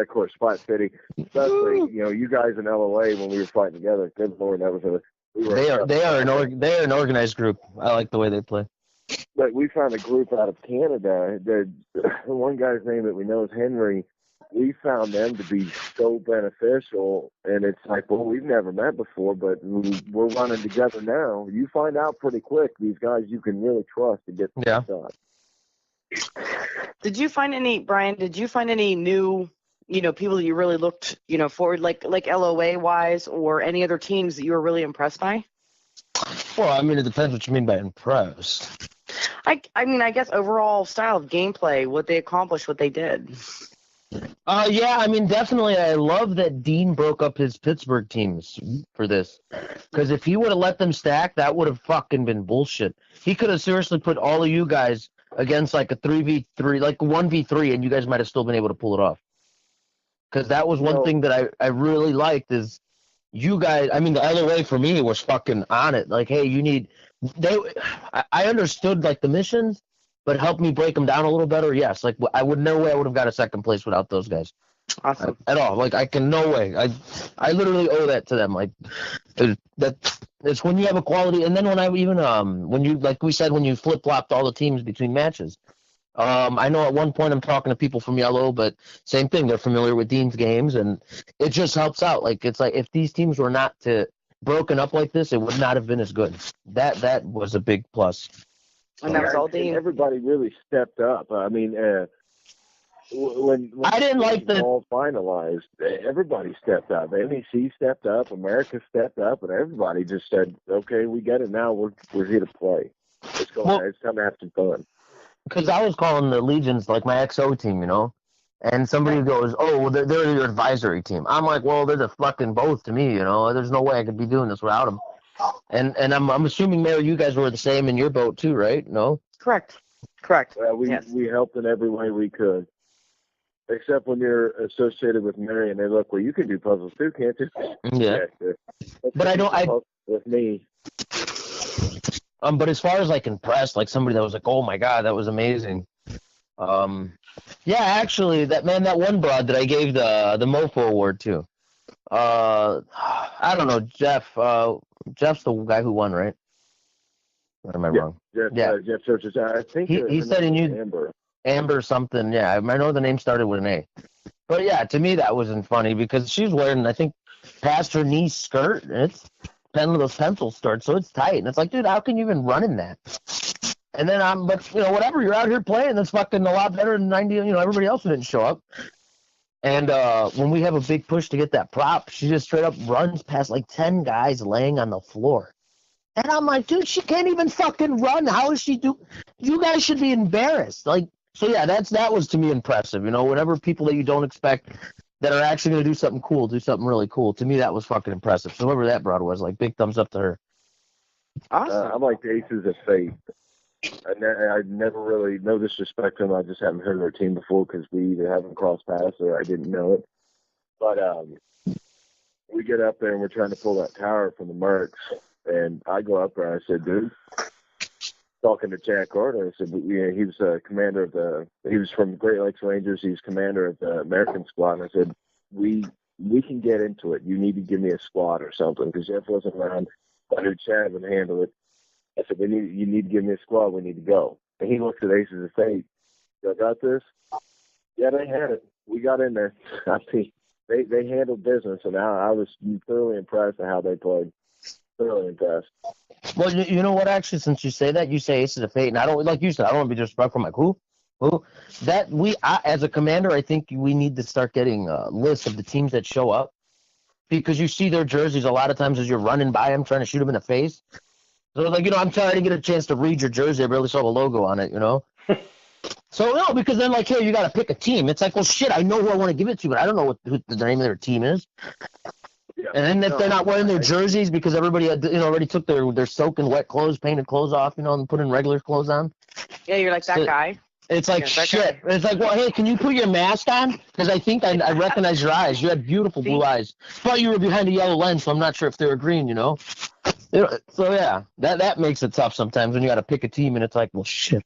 course, Splat City. Especially, you guys in LOA when we were fighting together. Good Lord, that was They are an organized group. I like the way they play. But we found a group out of Canada. The one guy's name that we know is Henry. We found them to be so beneficial, and it's like, well, we've never met before, but we're running together now. You find out pretty quick these guys you can really trust to get things done. Did you find any, Bryan? Did you find any new, people that you really looked, forward, like LOA wise, or any other teams that you were really impressed by? Well, I mean, it depends what you mean by impressed. I mean, I guess overall style of gameplay, what they accomplished, what they did. Yeah, I mean, definitely. I love that Dean broke up his Pittsburgh teams for this. Because if he would have let them stack, that would have fucking been bullshit. He could have seriously put all of you guys against like a 3v3, like 1v3, and you guys might have still been able to pull it off. Because that was one thing that I really liked is you guys, I mean, the LOA for me was fucking on it. Like, hey, I understood like the missions, but help me break them down a little better. Yes, like no way I would have got a second place without those guys. Awesome. At all. Like no way. I literally owe that to them. Like it's when you have a quality, and then when I even when you, like we said, when you flip flopped all the teams between matches. I know at one point I'm talking to people from Yellow, but same thing. They're familiar with Dean's games, and it just helps out. Like it's like if these teams were not broken up like this, it would not have been as good. That was a big plus. And that was all Dean. Everybody really stepped up. I mean, when I didn't like the all finalized, everybody stepped up. NEC stepped up, America stepped up, and everybody just said, "Okay, we get it now. We're here to play. It's time to have some fun." Because I was calling the Legions like my XO team, and somebody goes, "Oh, well, they're your advisory team." I'm like, "Well, they're the fucking both to me, There's no way I could be doing this without them." And I'm assuming, Mary, you guys were the same in your boat too, right? No? Correct. We helped in every way we could, except when you're associated with Mary and they look, well, you can do puzzles too, can't you? Yeah. But I don't. With me. But as far as like impressed, like somebody that was like, "Oh my God, that was amazing." Yeah, actually, that one broad that I gave the Mofo award to. I don't know, Jeff. Jeff's the guy who won, right? Or am I wrong? Jeff Churches. I think he said he knew Amber something. Yeah, I know the name started with an A. But yeah, to me that wasn't funny because she's wearing, I think, past her knee skirt, and it's those pencil skirts, so it's tight. And it's like, dude, how can you even run in that? And then but whatever, you're out here playing, that's fucking a lot better than 90. Everybody else who didn't show up. And when we have a big push to get that prop, she just straight up runs past like 10 guys laying on the floor. And I'm like, dude, she can't even fucking run. How is she do? You guys should be embarrassed. Like, so yeah, that was to me impressive. Whatever people that you don't expect that are actually going to do something cool, do something really cool. To me, that was fucking impressive. So whoever that broad was, like, big thumbs up to her. Awesome. I'm like the Aces of Fate. I never really, no disrespect to them, I just haven't heard of their team before because we either haven't crossed paths or I didn't know it. But we get up there and we're trying to pull that tower from the Mercs, and I go up there and I said, dude, talking to Jack Gardner, I said, he was commander he was from Great Lakes Rangers, he's commander of the American squad, and I said, we can get into it. You need to give me a squad or something because Jeff wasn't around. I knew Chad would handle it. I said, you need to give me a squad. We need to go. And he looks at Aces of Fate. Y'all got this? Yeah, they had it. We got in there. I mean, they handled business, and I was thoroughly impressed at how they played. Thoroughly impressed. Well, you know what? Actually, since you say that, you say Aces of Fate, and I don't, like you said, I don't want to be disrespectful. I'm like, who? As a commander, I think we need to start getting lists of the teams that show up, because you see their jerseys a lot of times as you're running by them, trying to shoot them in the face. So, like, I'm trying to get a chance to read your jersey. I barely saw the logo on it, So, no, because then, like, here, you got to pick a team. It's like, well, shit, I know who I want to give it to, but I don't know who the name of their team is. Yeah. And then if they're not wearing their jerseys because everybody had, already took their soaking wet clothes, painted clothes off, and putting regular clothes on. Yeah, you're like that guy. It's like, shit. It's like, well, hey, can you put your mask on? Because I think I recognize your eyes. You had beautiful blue eyes. But you were behind a yellow lens, so I'm not sure if they were green, So, yeah, that makes it tough sometimes when you got to pick a team, and it's like, well, shit.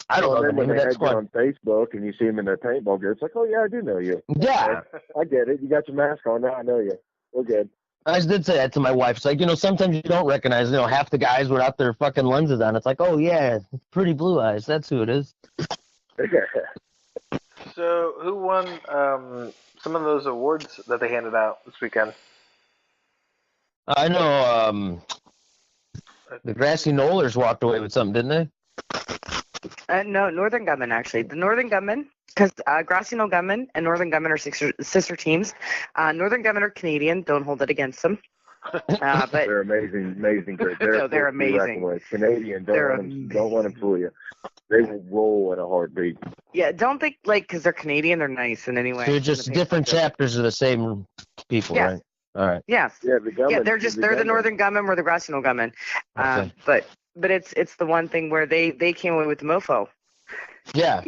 I don't know. When they had you on Facebook and you see them in their paintball gear, it's like, oh, yeah, I do know you. Yeah. I get it. You got your mask on now. I know you. We're good. I did say that to my wife. It's like, sometimes you don't recognize, half the guys without their fucking lenses on. It's like, oh, yeah, pretty blue eyes. That's who it is. So who won some of those awards that they handed out this weekend? I know the Grassy Knollers walked away with something, didn't they? No, Northern Gunmen, actually. The Northern Gunmen, because Grassy Knoll Gunmen and Northern Gunmen are sister teams. Northern Gunmen are Canadian. Don't hold it against them. But they're amazing group. They're amazing. Canadian, don't let them fool you. They will roll at a heartbeat. Yeah, don't think, because they're Canadian, they're nice in any way. They're just different chapters of the same people, yes. Right? All right. Yes. Yeah, they're the Northern Gunmen, we're the Grassy Knoll Gunmen. Okay. But it's the one thing where they came away with the mofo. Yeah.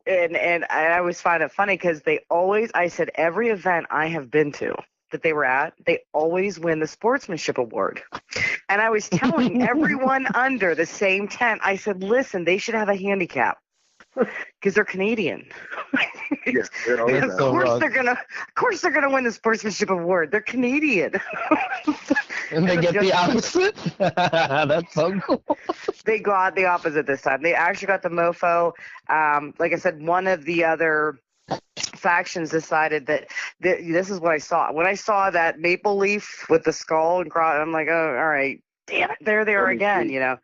And I always find it funny because I said every event I have been to that they were at, they always win the sportsmanship award. And I was telling everyone under the same tent, I said, listen, they should have a handicap because they're Canadian. Yeah, of course they're gonna win the sportsmanship award. They're Canadian. And they get the opposite? That's so cool. They got the opposite this time. They actually got the mofo. Like I said, one of the other factions decided that this is what I saw. When I saw that maple leaf with the skull and cross, I'm like, oh, all right, damn it, there they are again, Yeah.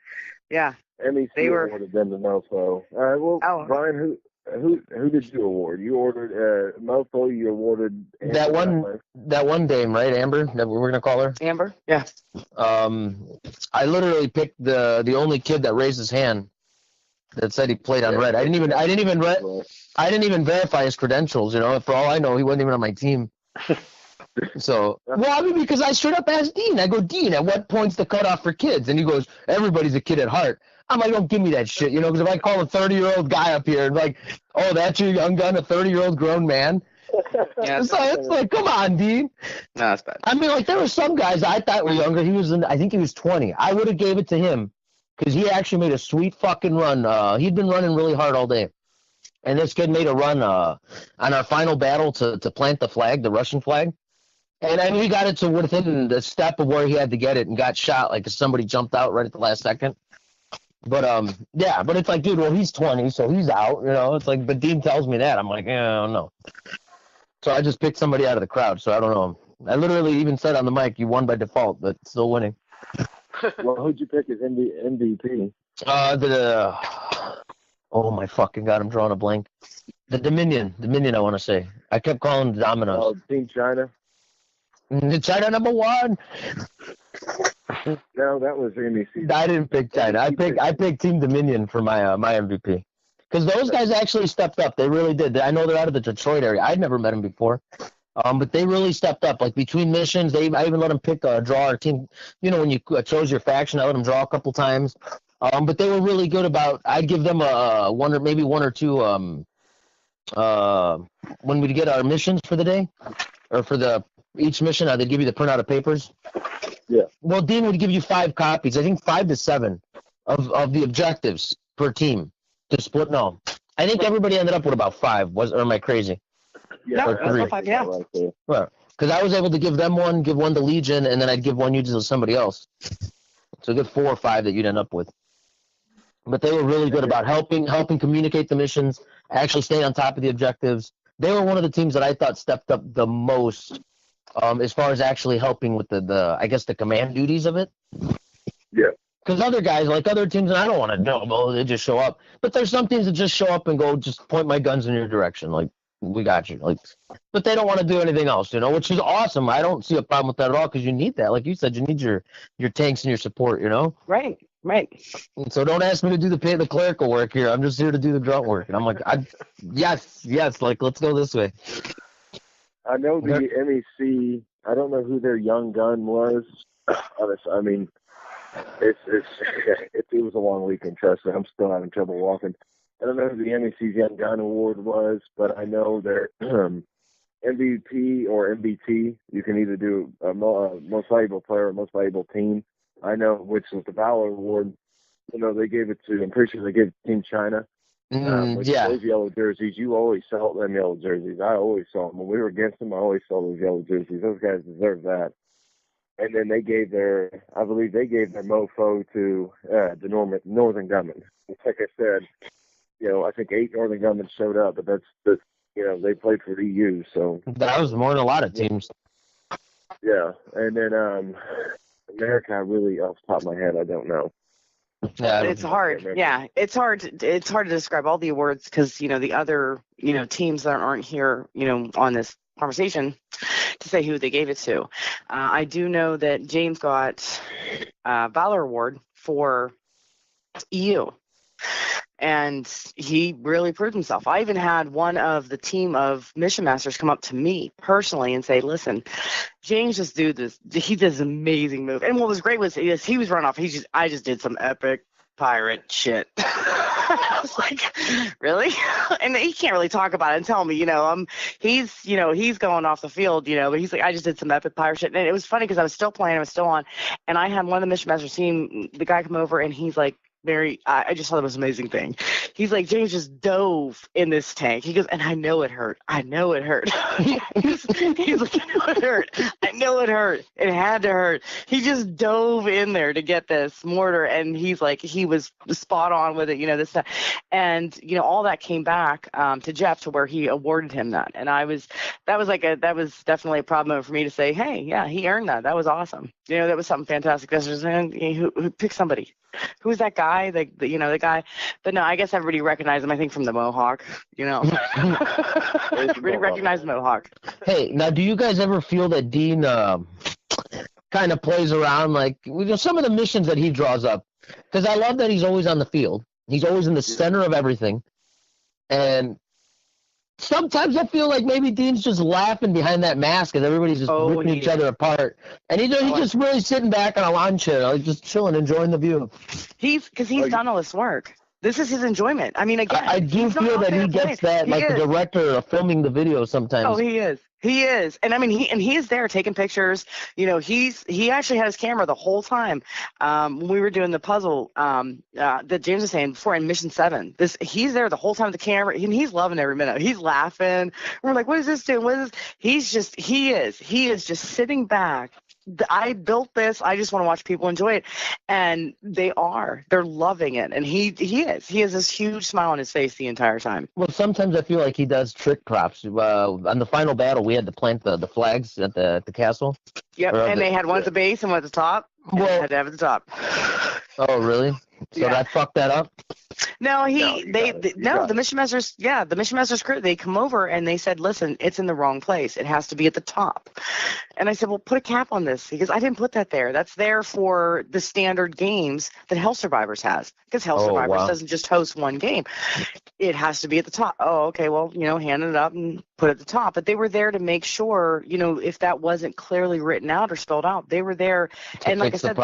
MEC awarded them the mofo. All right, well, Bryan, who did you award? You ordered mofo. You awarded Amber, that one dame, right? Amber, that we're gonna call her. Amber, yeah. I literally picked the only kid that raised his hand that said he played on red. I didn't even verify his credentials. For all I know, he wasn't even on my team. So, because I straight up asked Dean. I go, Dean, at what point's the cutoff for kids? And he goes, everybody's a kid at heart. I'm like, don't give me that shit, because if I call a 30-year-old guy up here and like, oh, that's your young gun, a 30-year-old grown man. Yeah, so it's like, come on, Dean. No, that's bad. I mean, there were some guys I thought were younger. I think he was 20. I would have gave it to him because he actually made a sweet fucking run. He'd been running really hard all day. And this kid made a run on our final battle to plant the flag, the Russian flag. And I mean, he got it to within the step of where he had to get it and got shot like somebody jumped out right at the last second. But but it's like, dude, well, he's 20, so he's out, It's like, but Dean tells me that. I'm like, yeah, I don't know. So I just picked somebody out of the crowd, so I don't know. I literally even said on the mic, you won by default, but still winning. Well, who'd you pick as MVP? Oh my fucking God, I'm drawing a blank. The Dominion, I want to say. I kept calling the Dominoes. Oh, Team China? China number one. No, that was MEC. I didn't pick China. I picked Team Dominion for my MVP. Because those guys actually stepped up. They really did. I know they're out of the Detroit area. I'd never met them before. But they really stepped up. Like between missions, I even let them draw our team. When you chose your faction, I let them draw a couple times. But they were really good about. I'd give them one or two. When we get our missions for the day, or for each mission, they'd give you the printout of papers. Yeah. Well, Dean would give you 5 copies. I think 5 to 7 of the objectives per team to split. No, I think everybody ended up with about 5. Or am I crazy? Yeah, no, 5. Yeah. Well, Because I was able to give them one, give one to Legion, and then I'd give one usually to somebody else. So a good 4 or 5 that you'd end up with. But they were really good about helping communicate the missions, actually staying on top of the objectives. They were one of the teams that I thought stepped up the most as far as actually helping with the command duties of it. Yeah. Because other guys, like other teams, and I don't want to know, well, they just show up. But there's some teams that just show up and go, just point my guns in your direction. Like, we got you. Like, but they don't want to do anything else, which is awesome. I don't see a problem with that at all because you need that. Like you said, you need your tanks and your support, Right. And so don't ask me to do the clerical work here. I'm just here to do the grunt work. And I'm like, yes, like, let's go this way. I know the MEC, I don't know who their young gun was. Honestly, I mean, it was a long weekend, trust me. I'm still having trouble walking. I don't know who the MEC's Young Gun Award was, but I know their MVP or MVT. You can either do a most valuable player or most valuable team. I know which was the Valor Award. They gave it to, I'm pretty sure they gave it to Team China. Those yellow jerseys, you always saw them yellow jerseys. I always saw them. When we were against them, I always saw those yellow jerseys. Those guys deserve that. And then they gave their mofo to the Northern Gunmen. Like I said, I think 8 Northern Gunmen showed up, but that's they played for the EU, so. That was more than a lot of teams. Yeah, and then America, really, off the top of my head, I don't know. Yeah, it's hard. Yeah, it's hard to describe all the awards because the other teams that aren't here on this conversation to say who they gave it to. I do know that James got Valor Award for EU. And he really proved himself. I even had one of the team of mission masters come up to me personally and say, listen, James just he does this amazing move. And what was great was he was run off. I just did some epic pirate shit. I was like, really? And he can't really talk about it and tell me, he's going off the field, but he's like, I just did some epic pirate shit. And it was funny because I was still playing, I was still on. And I had one of the mission masters team, the guy come over and he's like, I just thought it was an amazing thing. He's like, James just dove in this tank. He goes, and I know it hurt. He's like, I know it hurt. I know it hurt. It had to hurt. He just dove in there to get this mortar, and he's like, he was spot on with it, this stuff. And, all that came back to Jeff to where he awarded him that. And that was definitely a problem for me to say, hey, yeah, he earned that. That was awesome. That was something fantastic. Who picked somebody? Who's that guy? The guy. But no, I guess everybody recognized him, I think, from the Mohawk. Everybody recognized Mohawk. Hey, now do you guys ever feel that Dean kind of plays around like some of the missions that he draws up? Because I love that he's always on the field. He's always in the center of everything. And sometimes I feel like maybe Dean's just laughing behind that mask and everybody's just ripping each other apart. And he's just really sitting back on a lawn chair, like just chilling, enjoying the view. He's done all this work. This is his enjoyment. I mean, again, I do feel that he gets that, like the director of filming the video sometimes. Oh, he is. He is. And I mean, he is there taking pictures. He actually had his camera the whole time when we were doing the puzzle that James was saying before in Mission 7. He's there the whole time with the camera, and he's loving every minute. He's laughing. We're like, what is this doing? What is this? He is just sitting back. I built this. I just want to watch people enjoy it. And they're loving it. And he has this huge smile on his face the entire time. Well, sometimes I feel like he does trick props. On the final battle, we had to plant the flags at the castle. Yep, and they had one at the base and one at the top. Well, they had to have at the top. Oh, really? So that fucked that up? No, the mission masters crew, they come over and they said, listen, it's in the wrong place. It has to be at the top. And I said, well, put a cap on this because I didn't put that there. That's there for the standard games that Hell Survivors has because Hell Survivors doesn't just host one game. It has to be at the top. Oh, okay, well, hand it up and put it at the top. But they were there to make sure, if that wasn't clearly written out or spelled out, they were there. And like I said,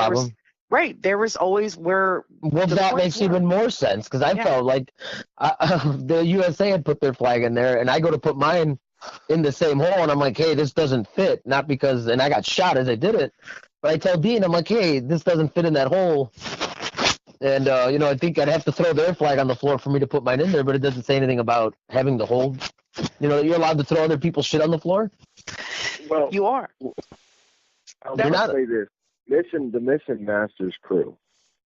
there was always where. Well, that makes even more sense because I felt like the USA had put their flag in there, and I go to put mine in the same hole, and I'm like, hey, this doesn't fit. Not because, and I got shot as I did it, but I tell Dean, I'm like, hey, this doesn't fit in that hole. And, I think I'd have to throw their flag on the floor for me to put mine in there, but it doesn't say anything about having the hole. You're allowed to throw other people's shit on the floor? Well, You are. I'll say this. The Mission Masters crew,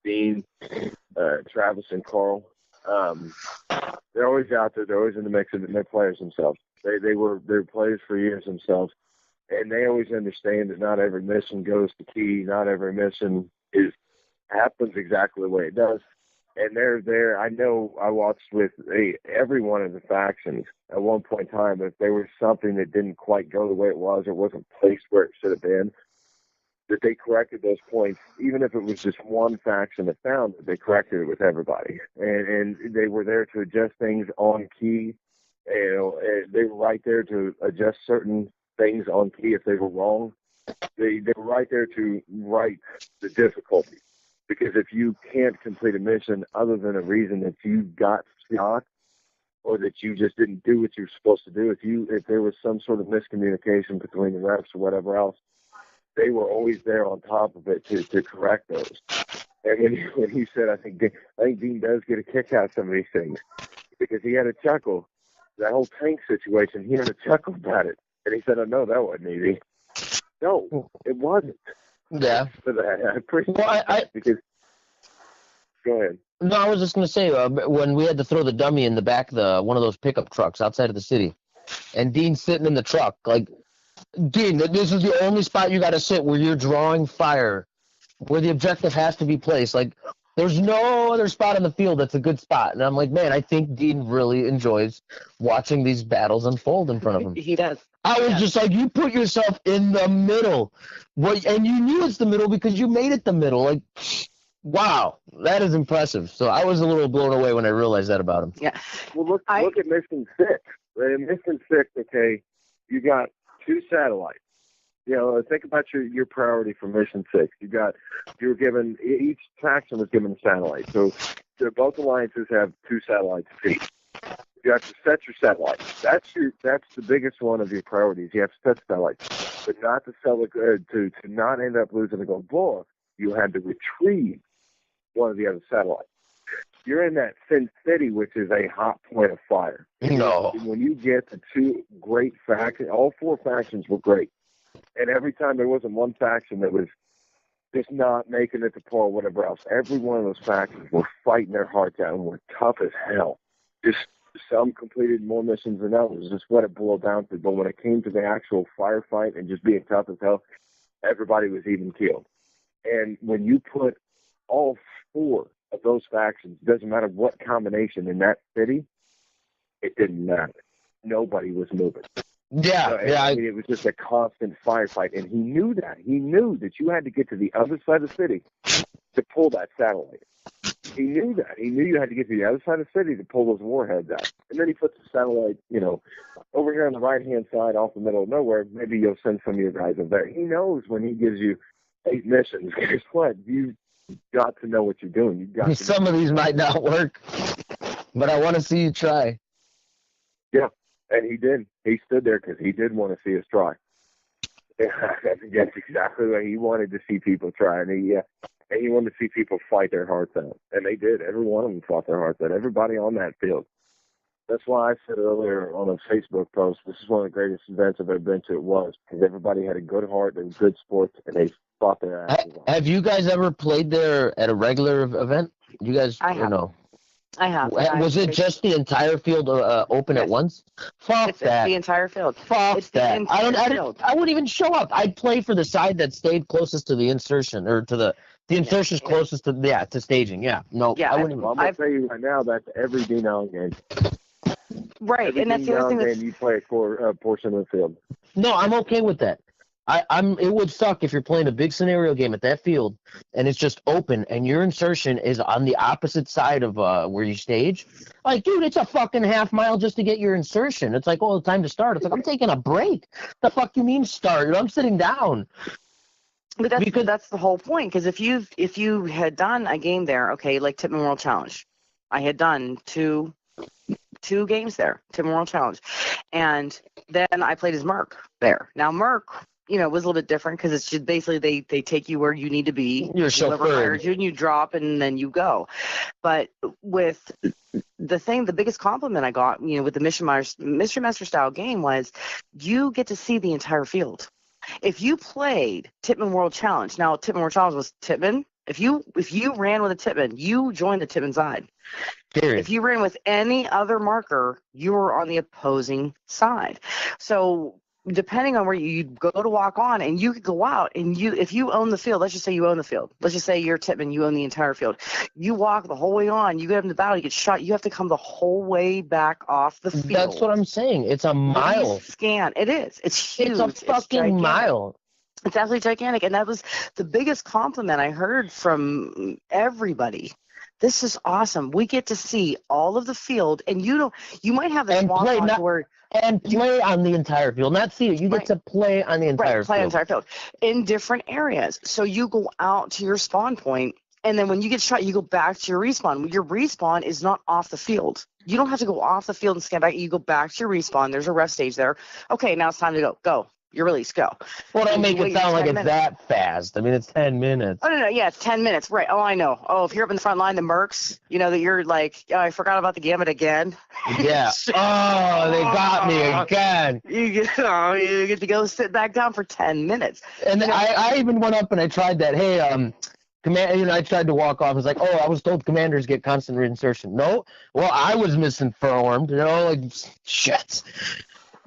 Dean, Travis, and Carl, they're always out there. They're always in the mix, and they're players themselves. They're players for years themselves, and they always understand that not every mission goes to key. Not every mission happens exactly the way it does. And they're there. I know I watched with every one of the factions at one point in time. If there was something that didn't quite go the way it was or wasn't placed where it should have been, that they corrected those points. Even if it was just one faction that found it, they corrected it with everybody. And they were there to adjust things on key. They were right there to adjust certain things on key if they were wrong. They were right there to right the difficulty. Because if you can't complete a mission other than a reason that you got shot or that you just didn't do what you're supposed to do, if there was some sort of miscommunication between the reps or whatever else, they were always there on top of it to correct those. And when he said, I think Dean does get a kick out of some of these things because he had a chuckle. That whole tank situation, he had a chuckle about it. And he said, oh, no, that wasn't easy. No, it wasn't. Yeah. For that. I appreciate it because go ahead. No, I was just going to say, when we had to throw the dummy in the back of one of those pickup trucks outside of the city, and Dean's sitting in the truck, like, Dean, this is the only spot you got to sit where you're drawing fire, where the objective has to be placed. Like, there's no other spot on the field that's a good spot. And I'm like, man, I think Dean really enjoys watching these battles unfold in front of him. He does. I was just like, you put yourself in the middle. And you knew it's the middle because you made it the middle. Like, wow, that is impressive. So I was a little blown away when I realized that about him. Yeah. Well, look at Mission 6. In Mission 6, okay, you got 2 satellites. Think about your priority for Mission 6. You were given, each faction was given a satellite. So both alliances have 2 satellites apiece. You have to set your satellites. That's the biggest one of your priorities. You have to set satellites, but not to not end up losing and go blow up. You had to retrieve one of the other satellites. You're in that Sin City, which is a hot point of fire. No. When you get the 2 great factions, all 4 factions were great. And every time there wasn't one faction that was just not making it to par or whatever else, every one of those factions were fighting their hearts out and were tough as hell. Just some completed more missions than others. That's what it boiled down to. But when it came to the actual firefight and just being tough as hell, everybody was even killed. And when you put all 4 of those factions, doesn't matter what combination in that city, it didn't matter. Nobody was moving. Yeah, I mean, it was just a constant firefight, and he knew that. He knew that you had to get to the other side of the city to pull that satellite. He knew that. He knew you had to get to the other side of the city to pull those warheads out. And then he puts the satellite, over here on the right-hand side off the middle of nowhere. Maybe you'll send some of your guys over there. He knows when he gives you 8 missions, guess what? You've got to know what you're doing. You've got Some of these might not work, but I want to see you try. Yeah, and he did. He stood there because he did want to see us try. That's exactly what he wanted to see people try. And he wanted to see people fight their hearts out. And they did. Every one of them fought their hearts out. Everybody on that field. That's why I said earlier on a Facebook post, this is one of the greatest events I've ever been to. It was because everybody had a good heart, they were good sports, and they fought their asses off. Have you guys ever played there at a regular event? You guys, I have. No? I have. Was it just the entire field open at once? Fuck It's that. the entire field. Fuck It's the that. entire field. I wouldn't even show up. I'd play for the side that stayed closest to the insertion, or to the insertion's closest to staging. Yeah. No, Yeah, I wouldn't. I'm going to tell you right now, that's every Dean Allen game. Right, Every and that's the other thing. game you play for a portion of the field. No, I'm okay with that. It would suck if you're playing a big scenario game at that field and it's just open and your insertion is on the opposite side of where you stage. Like, dude, it's a fucking half mile just to get your insertion. It's like, oh, it's time to start. It's like, I'm taking a break. The fuck you mean start? I'm sitting down. But that's the whole point. Because if you had done a game there, okay, like Tip Memorial Challenge, I had done two games there, Tip Memorial Challenge, and then I played as Merc there. Now Merc, was a little bit different because it's just basically they take you where you need to be. You're chauffeur. And you drop and then you go. But with the biggest compliment I got, with the Mystery Master style game was you get to see the entire field. If you played Tipman World Challenge, now Tipman World Challenge was Tipman. If you ran with a Tipman, you joined the Tipman side. Period. If you ran with any other marker, you were on the opposing side. So depending on where you go to walk on, and you could go out and if you own the field, let's just say you own the field. Let's just say you're Tipman, you own the entire field. You walk the whole way on, you get into the battle, you get shot, you have to come the whole way back off the field. That's what I'm saying. It's a mile. Scan. It is. It's huge. It's a fucking mile. It's absolutely gigantic. And that was the biggest compliment I heard from everybody. This is awesome. We get to see all of the field, and you might have this walk on where and play on the entire field, not see it. You get to play on the entire play field. Entire field in different areas. So you go out to your spawn point, and then when you get shot, you go back to your respawn. Your respawn is not off the field. You don't have to go off the field and scan back. You go back to your respawn. There's a rest stage there. Okay, now it's time to go. Go. Your release, go. Well, don't make it sound like it's that fast. I mean, it's 10 minutes. Oh, no, yeah, it's 10 minutes. Right. Oh, I know. Oh, if you're up in the front line, the mercs, that you're like, oh, I forgot about the gamut again. Yeah. Oh, they got me again. You get to go sit back down for 10 minutes. And then I even went up and I tried that. Hey, I tried to walk off. I was like, oh, I was told commanders get constant reinsertion. No. Well, I was misinformed. Like, shit.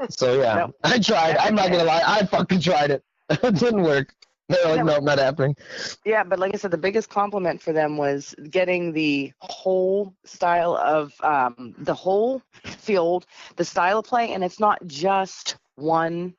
So, yeah, no. I tried. I'm not going to lie. I fucking tried it. It didn't work. They're like, nope, not happening. Yeah, but like I said, the biggest compliment for them was getting the whole style of the whole field, the style of play, and it's not just one.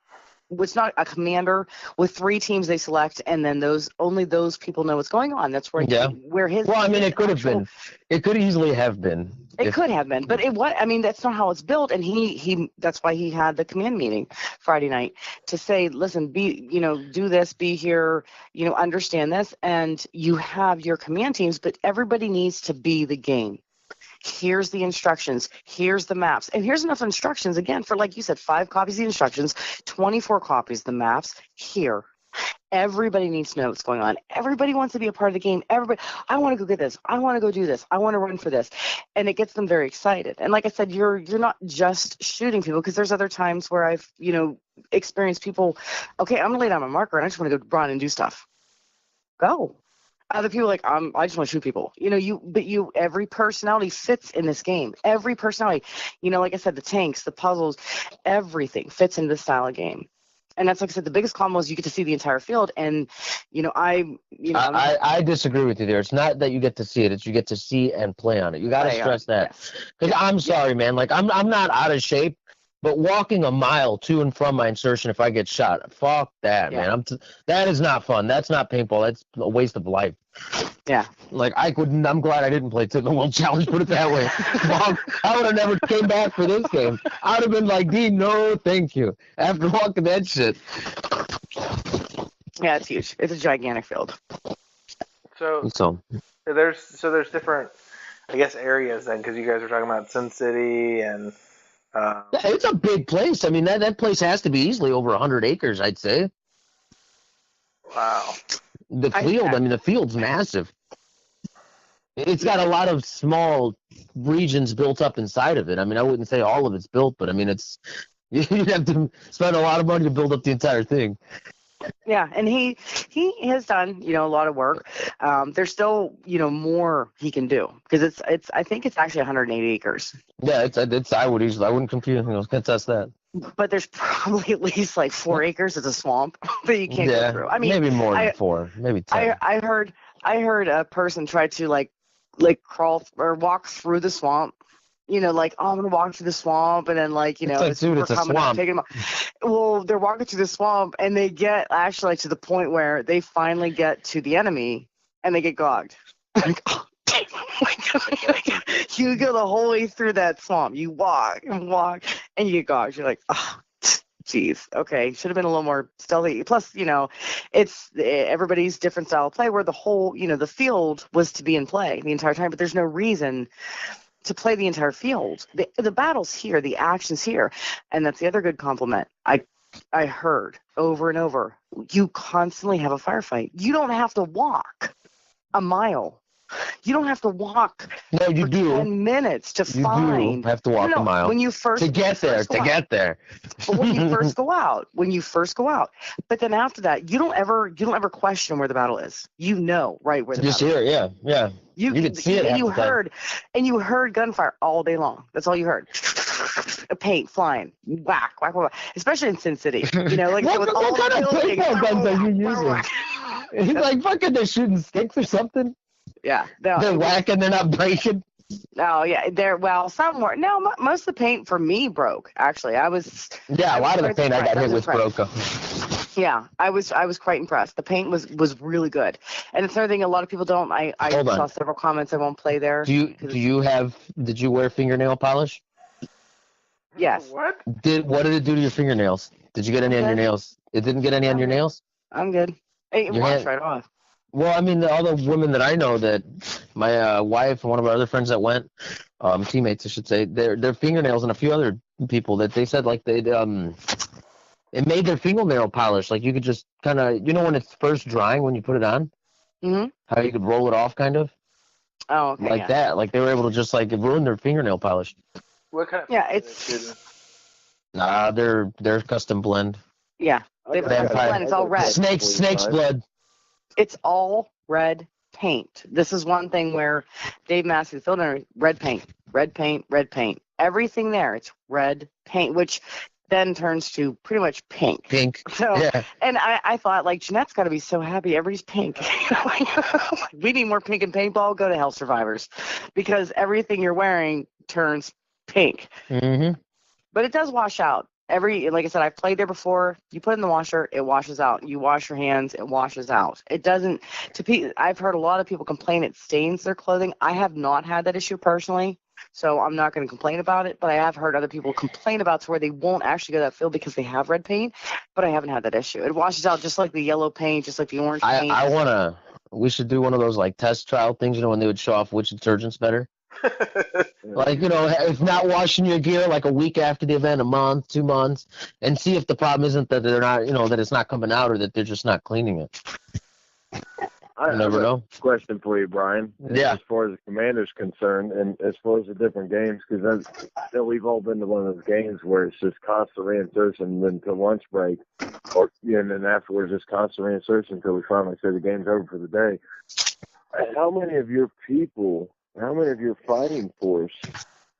It's not a commander with 3 teams they select, and then only those people know what's going on. That's where his. Well, I mean, it could have been. It could easily have been. It could have been, but that's not how it's built. And he that's why he had the command meeting Friday night to say, listen, do this, be here, understand this, and you have your command teams, but everybody needs to be the game. Here's the instructions. Here's the maps. And here's enough instructions, again, for, like you said, 5 copies of the instructions, 24 copies of the maps here. Everybody needs to know what's going on. Everybody wants to be a part of the game. I want to go get this. I want to go do this. I want to run for this. And it gets them very excited. And like I said, you're not just shooting people, because there's other times where I've, experienced people, okay, I'm going to lay down my marker and I just want to go run and do stuff. Go. Other people like, I just want to shoot people. Every personality fits in this game. Every personality, like I said, the tanks, the puzzles, everything fits in this style of game. And that's, like I said, the biggest comment was you get to see the entire field. And, I disagree with you there. It's not that you get to see it. It's you get to see and play on it. You got to stress that. Because I'm sorry, man. Like, I'm not out of shape. But walking a mile to and from my insertion if I get shot, fuck that, man. That is not fun. That's not paintball. That's a waste of life. Yeah. Like, I'm glad I didn't play Tipman World Challenge, put it that way. I would have never came back for this game. I would have been like, Dean, no, thank you. After walking that shit. Yeah, it's huge. It's a gigantic field. So there's different, I guess, areas then, because you guys were talking about Sin City and... it's a big place. I mean, that place has to be easily over 100 acres, I'd say. Wow. The field's massive. It's got a lot of small regions built up inside of it. I mean, I wouldn't say all of it's built, but I mean, you'd have to spend a lot of money to build up the entire thing. Yeah, and he has done, a lot of work. There's still, more he can do, because I think it's actually 180 acres. Yeah, I wouldn't contest that. But there's probably at least like 4 acres as a swamp that you can't go through. I mean, maybe more than 4, maybe 10. I heard a person try to like crawl or walk through the swamp. I'm going to walk through the swamp, and then, it's a swamp. Well, they're walking through the swamp, and they get actually to the point where they finally get to the enemy, and they get gogged. Like, oh, my God. You go the whole way through that swamp. You walk and walk, and you get gogged. You're like, oh, geez, okay, should have been a little more stealthy. Plus, it's everybody's different style of play, where the whole, the field was to be in play the entire time, but there's no reason to play the entire field. The battle's here, the action's here, and that's the other good compliment I heard over and over. You constantly have a firefight. You don't have to walk a mile You don't have to walk. No, you for do. 10 minutes to You find. do have to walk a mile. When you first to get there. But when you first go out, but then after that, you don't ever question where the battle is. You know right where the battle is. Just hear it, yeah. You can see it. And you heard gunfire all day long. That's all you heard. Paint flying, whack. Especially in Sin City, you know, like what kind of paintball guns are you using? He's like, fucking, they're shooting sticks or something. Yeah, no, they're whacking, they're not breaking. No, yeah, some were. No, most of the paint for me broke. Actually, a lot of the paint I got hit with broke. Yeah, I was quite impressed. The paint was really good, and it's another thing a lot of people don't. I saw several comments. I won't play there. Did you wear fingernail polish? Yes. What did it do to your fingernails? Did you get any on your nails? It didn't get any on your nails? I'm good. It washed right off. Well, I mean, all the women that I know, that my wife and one of our other friends that went, teammates I should say, their fingernails and a few other people that they said like it made their fingernail polish. Like you could just kind of, you know, when it's first drying when you put it on, how you could roll it off kind of. Oh, okay. Like that. Like they were able to just like it ruined their fingernail polish. What kind of? Yeah, it's. They're custom blend. Yeah, they blend. It's all red. Snake's blood. It's all red paint. This is one thing where Dave Massey, the fielder, red paint. Everything there, it's red paint, which then turns to pretty much pink. So, yeah. And I thought, like, Jeanette's got to be so happy. Everybody's pink. We need more pink in paintball. Go to Hell Survivors, because everything you're wearing turns pink. Mm-hmm. But it does wash out. Like I said, I've played there before. You put it in the washer, it washes out. You wash your hands, it washes out. It doesn't. I've heard a lot of people complain it stains their clothing. I have not had that issue personally, so I'm not going to complain about it. But I have heard other people complain about to where they won't actually go to that field because they have red paint. But I haven't had that issue. It washes out just like the yellow paint, just like the orange paint. We should do one of those like test trial things, you know, when they would show off which detergent's better. Like, you know, if not washing your gear like a week after the event, a month, 2 months, and see if the problem isn't that they're not, you know, that it's not coming out or that they're just not cleaning it. I never know. Question for you, Brian. Yeah. As far as the commander's concerned, and as far as the different games, because we've all been to one of those games where it's just constant reinsertion, and then to lunch break, and then afterwards just constant reinsertion until we finally say the game's over for the day. How many of your fighting force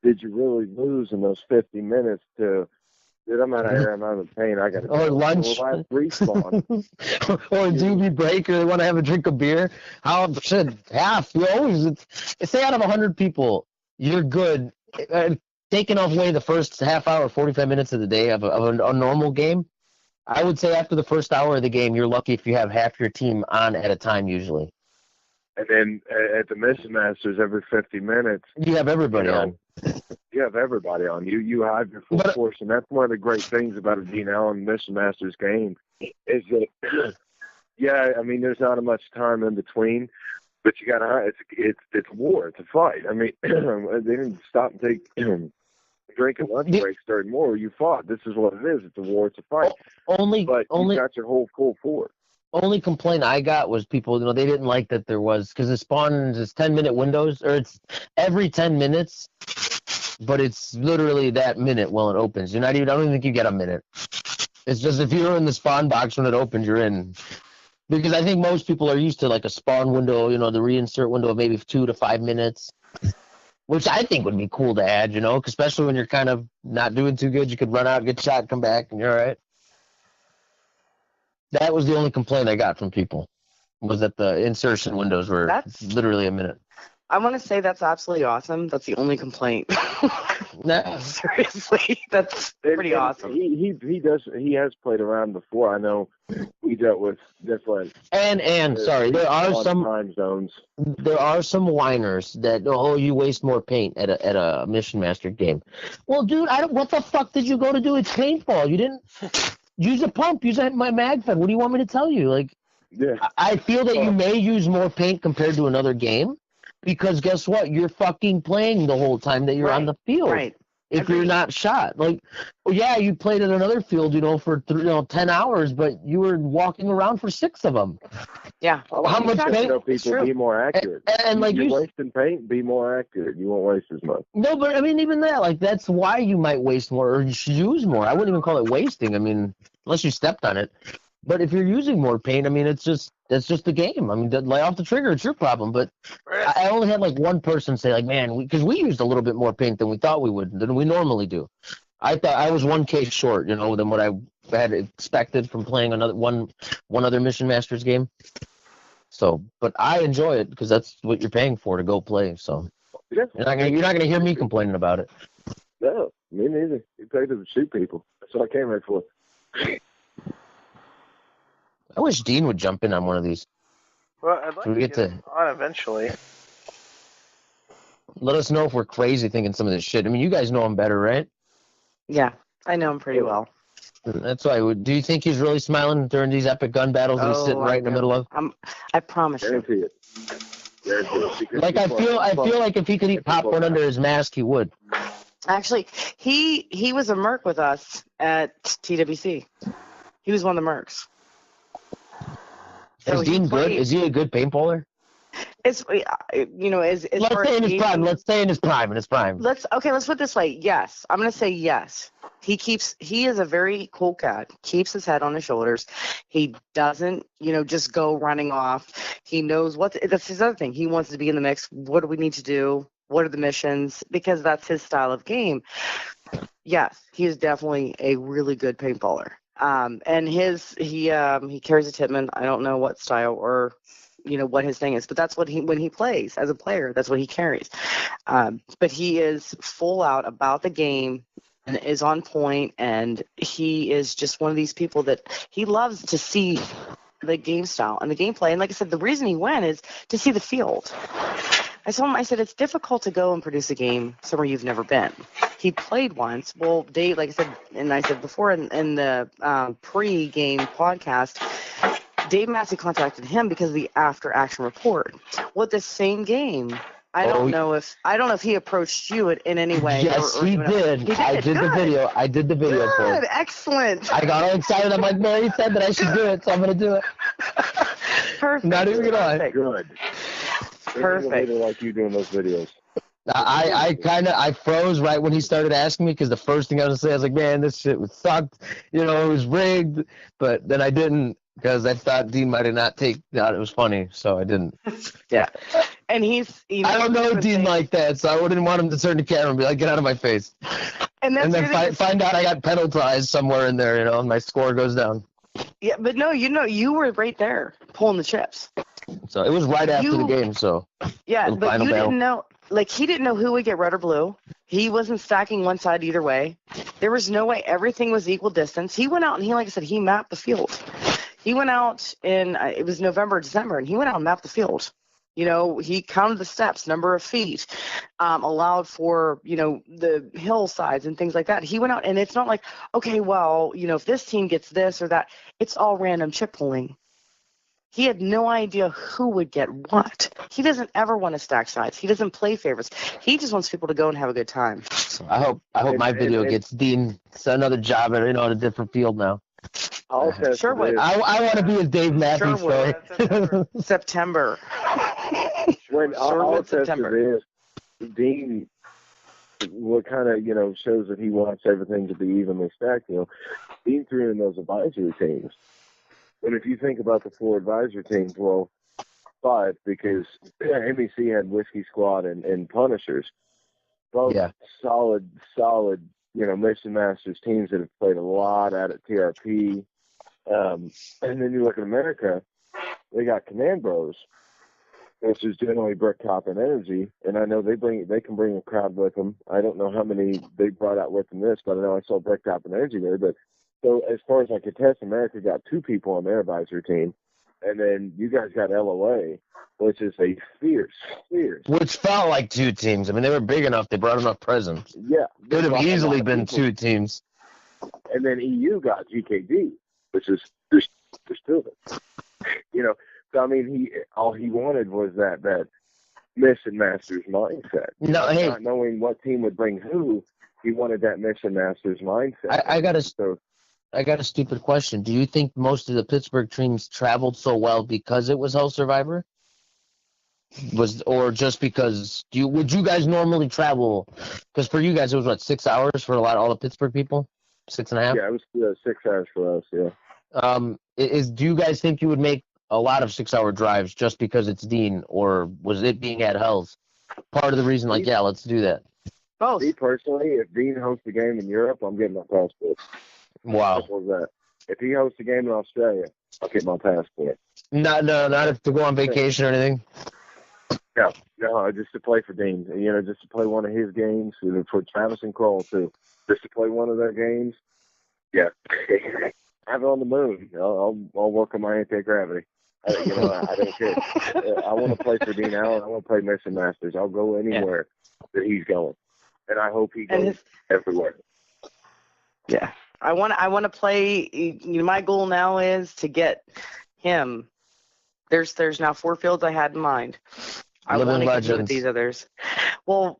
did you really lose in those 50 minutes to, dude, I'm out of here, I'm out of pain, I got to or lunch. Respawn. Or a doobie break, or they want to have a drink of beer. Half. You always, say out of 100 people, you're good. Taking away the first half hour, 45 minutes of the day of a normal game, I would say after the first hour of the game, you're lucky if you have half your team on at a time usually. And then at the Mission Masters, every 50 minutes, you have everybody on. You have everybody on. You have your full force, and that's one of the great things about a Dean Allen Mission Masters game is that, yeah, I mean, there's not much time in between, but you got it's war, it's a fight. I mean, they didn't stop and take drink and lunch breaks during war. You fought. This is what it is. It's a war. It's a fight. You got your whole full force. Only complaint I got was people, you know, they didn't like that there was, because it spawns, it's 10-minute windows, or it's every 10 minutes, but it's literally that minute while it opens. I don't even think you get a minute. It's just if you're in the spawn box when it opens, you're in. Because I think most people are used to like a spawn window, you know, the reinsert window of maybe 2 to 5 minutes, which I think would be cool to add, you know, especially when you're kind of not doing too good. You could run out, get shot, come back, and you're all right. That was the only complaint I got from people, was that the insertion windows were literally a minute. I want to say that's absolutely awesome. That's the only complaint. Nah. Seriously, that's pretty awesome. He has played around before. I know we dealt with different. And sorry, there are some time zones. There are some whiners that you waste more paint at a Mission Master game. Well, dude, what the fuck did you go to do? It's paintball. You didn't. Use a pump. Use my mag fed. What do you want me to tell you? Like, yeah. I feel that you may use more paint compared to another game, because guess what? You're fucking playing the whole time that you're on the field. Right. If you're not shot, like, yeah, you played at another field, for 10 hours, but you were walking around for 6 of them. Yeah. How much paint? People be more accurate. And like you're wasting paint, be more accurate. You won't waste as much. No, but I mean, even that, like, that's why you might waste more or you should use more. I wouldn't even call it wasting. I mean, unless you stepped on it. But if you're using more paint, I mean, that's just the game. I mean, lay off the trigger, it's your problem. But I only had like one person say, like, man, because we used a little bit more paint than we thought we would, than we normally do. I thought I was one case short, than what I had expected from playing one other Mission Masters game. So, but I enjoy it because that's what you're paying for to go play. So you're not gonna hear me complaining about it. No, me neither. You pay to shoot people. That's what I came here for. I wish Dean would jump in on one of these. Well, I'd like to get on eventually. Let us know if we're crazy thinking some of this shit. I mean, you guys know him better, right? Yeah, I know him pretty well. That's why. Do you think he's really smiling during these epic gun battles that he's sitting right in the middle of? I promise you. Like I feel like if he could eat popcorn under his mask, he would. Actually, he was a merc with us at TWC. He was one of the mercs. Is Dean good? Is he a good paintballer? It's let's say in his prime. Let's say in his prime. Let's put it this way. Yes, I'm gonna say yes. He is a very cool cat. Keeps his head on his shoulders. He doesn't, just go running off. He knows that's his other thing. He wants to be in the mix. What do we need to do? What are the missions? Because that's his style of game. Yes, he is definitely a really good paintballer. And he carries a Tippmann. I don't know what style or what his thing is, but that's what when he plays as a player, that's what he carries. But he is full out about the game and is on point, and he is just one of these people that he loves to see the game style and the gameplay. And like I said, the reason he went is to see the field. I told him, I said, it's difficult to go and produce a game somewhere you've never been. He played once. Well, Dave, like I said, and I said before in the pre-game podcast, Dave Massey contacted him because of the after-action report. With the same game, I don't know if he approached you in any way. Yes, he did. I did the video. I did the video for him. Excellent. I got all excited. I'm like, man, he said that I should do it, so I'm going to do it. Perfect. Not even going to lie. Good. Perfect. I like you doing those videos. I froze right when he started asking me because the first thing I was going to say, I was like, man, this shit was sucked. It was rigged. But then I didn't because I thought Dean might have not thought it was funny, so I didn't. Yeah. And I don't know Dean like that, so I wouldn't want him to turn the camera and be like, get out of my face. And then find out I got penalized somewhere in there, and my score goes down. Yeah, but no, you were right there pulling the chips. So it was right after the game, so. Yeah, but you didn't know, he didn't know who would get red or blue. He wasn't stacking one side either way. There was no way. Everything was equal distance. He went out and like I said, he mapped the field. He went out it was November, December, and he went out and mapped the field. He counted the steps, number of feet, allowed for, the hillsides and things like that. He went out, and it's not like, okay, well, if this team gets this or that, it's all random chip pulling. He had no idea who would get what. He doesn't ever want to stack sides. He doesn't play favorites. He just wants people to go and have a good time. I hope my video gets Dean another job at a different field now. Sure would. I want to be as Dave Matthews. Sure September. When all September is, Dean, what kind of shows that he wants everything to be evenly stacked. Dean threw in those advisory teams. But if you think about the 4 advisory teams, well, 5 because MEC had Whiskey Squad and Punishers, both solid, Mission Masters teams that have played a lot out at TRP. And then you look at America, they got Command Bros, which is generally Bricktop and Energy, and I know they can bring a crowd with them. I don't know how many they brought out with them but I know I saw Bricktop and Energy there. But so as far as I could test, America got 2 people on their advisory team, and then you guys got LOA, which is a fierce. Which felt like 2 teams. I mean, they were big enough. They brought enough presence. Yeah. Could have easily been 2 teams. And then EU got GKD, which is there's 2 of them. So I mean, all he wanted was that Mission Masters mindset. Not knowing what team would bring who, he wanted that Mission Masters mindset. I gotta I got a stupid question. Do you think most of the Pittsburgh teams traveled so well because it was Hell Survivor? Or just because would you guys normally travel? Because for you guys it was what, 6 hours for all the Pittsburgh people, 6.5. Yeah, it was 6 hours for us. Yeah. Do you guys think you would make a lot of 6-hour drives just because it's Dean, or was it being at Hell's part of the reason? Like, yeah, let's do that. Both. Me personally, if Dean hosts a game in Europe, I'm getting my passport. Wow. Simple as that. If he hosts a game in Australia, I'll get my passport. Not if to go on vacation or anything. No, just to play for Dean. Just to play one of his games, and for Travis and Kroll too. Just to play one of their games. Yeah, have it on the moon. I'll work on my anti-gravity. I don't care. I want to play for Dean Allen. I want to play Mission Masters. I'll go anywhere that he's going, and I hope he goes everywhere. Yeah, I want to play. My goal now is to get him. There's now 4 fields I had in mind. I want to get with these others. Well,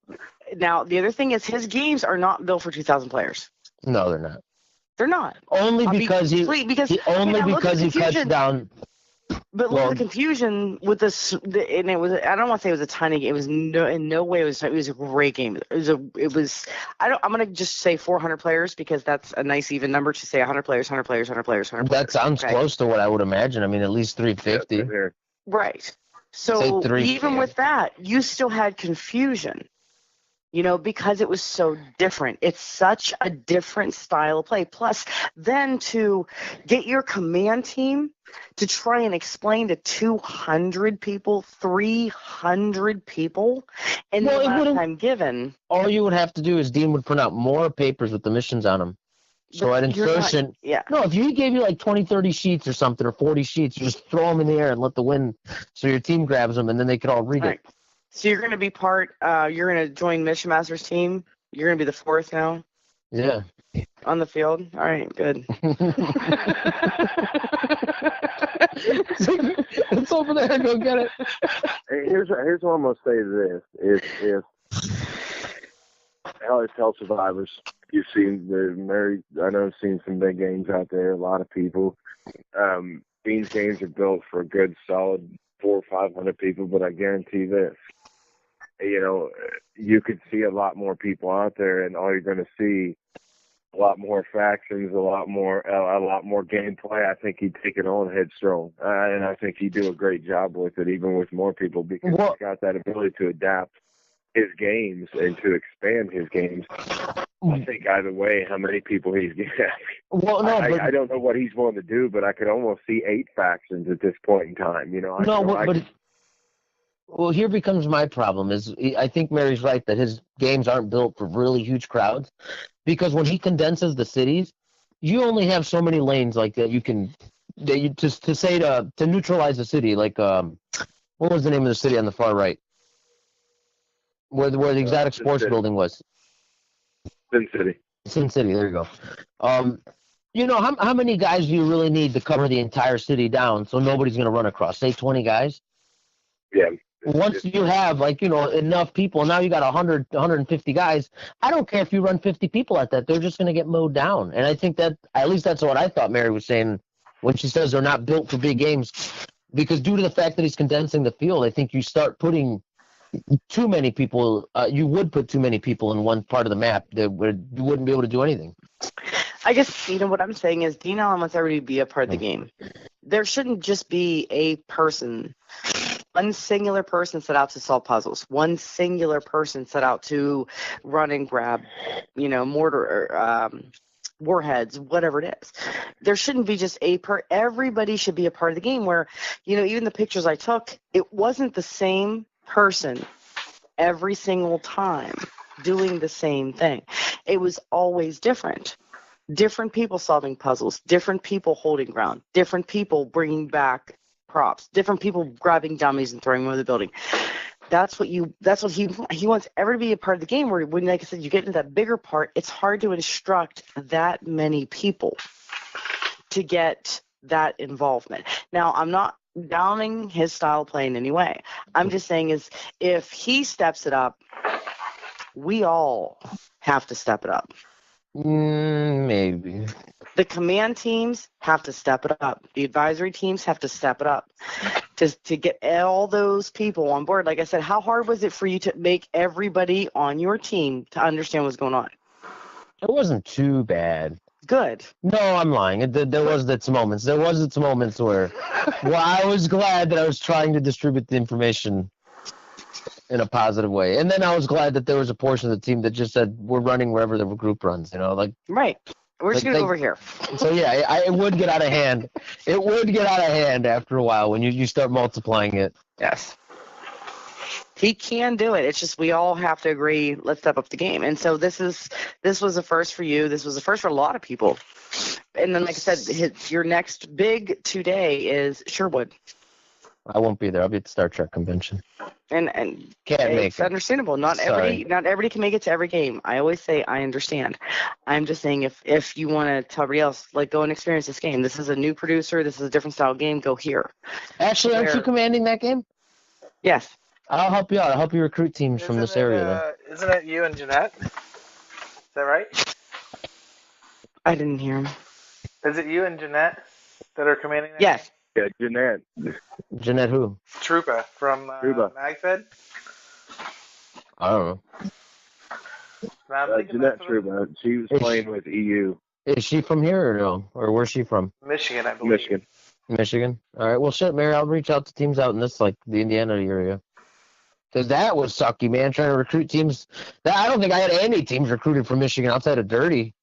now the other thing is his games are not built for 2,000 players. No, they're not. They're not. Only because he cuts down. But look at the confusion with this, and it was. I don't want to say it was a tiny game. It was in no way. It was a great game. It was. I'm gonna just say 400 players because that's a nice even number to say 100 players. That sounds close to what I would imagine. I mean, at least 350. Right. So even with that, you still had confusion. Because it was so different. It's such a different style of play. Plus, then to get your command team to try and explain to 200 people, 300 people, and the last time given. All you would have to do is Dean would print out more papers with the missions on them. So at insertion, no, if he gave you like 20, 30 sheets or something, or 40 sheets, you just throw them in the air and let the wind, so your team grabs them, and then they could all read it. So you're going to be you're going to join Mission Master's team? You're going to be the 4th now? Yeah. On the field? All right, good. It's over there. Go get it. Here's what I'm going to say to this. If Hell Survivors, you've seen I know I've seen some big games out there, a lot of people. Dean's games are built for a good, solid 400 or 500 people, but I guarantee this. You could see a lot more people out there, and all you're going to see a lot more factions, a lot more gameplay. I think he'd take it on headstrong, and I think he'd do a great job with it, even with more people, because he's got that ability to adapt his games and to expand his games. I think either way, how many people he's getting. Well, no, I don't know what he's going to do, but I could almost see 8 factions at this point in time. Well, here becomes my problem. I think Mary's right that his games aren't built for really huge crowds, because when he condenses the cities, you only have so many lanes like that. To neutralize a city. Like what was the name of the city on the far right, where the Exotic Sports building was? Sin City. There you go. How many guys do you really need to cover the entire city down so nobody's going to run across? Say 20 guys. Yeah. Once you have enough people, now you got 100, 150 guys. I don't care if you run 50 people at that; they're just going to get mowed down. And I think that at least that's what I thought Mary was saying when she says they're not built for big games, because due to the fact that he's condensing the field, I think you start putting too many people. You would put too many people in one part of the map that you wouldn't be able to do anything. I guess what I'm saying is Dean Allen wants everybody to be a part of the game. There shouldn't just be a person. One singular person set out to solve puzzles. One singular person set out to run and grab, mortar or warheads, whatever it is. There shouldn't be just everybody should be a part of the game where, even the pictures I took, it wasn't the same person every single time doing the same thing. It was always different. Different people solving puzzles, different people holding ground, different people bringing back props, different people grabbing dummies and throwing them over the building. That's what he wants everyone to be a part of the game where, when, like I said, you get into that bigger part, it's hard to instruct that many people to get that involvement. Now, I'm not downing his style of play in any way. I'm just saying is if he steps it up, we all have to step it up. Maybe. The command teams have to step it up. The advisory teams have to step it up to get all those people on board. Like I said, how hard was it for you to make everybody on your team to understand what's going on? It wasn't too bad. Good. No, I'm lying. There was its moments. There was its moments where, well, I was glad that I was trying to distribute the information in a positive way, and then I was glad that there was a portion of the team that just said we're running wherever the group runs. You know, like right. We're just going to go over here. So, yeah, it would get out of hand. It would get out of hand after a while when you start multiplying it. Yes. He can do it. It's just we all have to agree, let's step up the game. And so this was a first for you. This was a first for a lot of people. And then, like I said, your next big today is Sherwood. I won't be there. I'll be at the Star Trek convention. And can't make it. It's understandable. Not everybody can make it to every game. I always say I understand. I'm just saying if you want to tell everybody else, like, go and experience this game. This is a new producer. This is a different style game. Go here. Actually, aren't you commanding that game? Yes. I'll help you out. I'll help you recruit teams from this area. Isn't it you and Jeanette? Is that right? I didn't hear him. Is it you and Jeanette that are commanding that? Yes. Yeah, Jeanette. Jeanette who? Trupa from MagFed? I don't know. Jeanette Trupa. She was playing with EU. Is she from here or no? Or where's she from? Michigan, I believe. Michigan. All right. Well, shit, Mary, I'll reach out to teams out in this, like, the Indiana area. Because that was sucky, man, trying to recruit teams. I don't think I had any teams recruited from Michigan outside of Dirty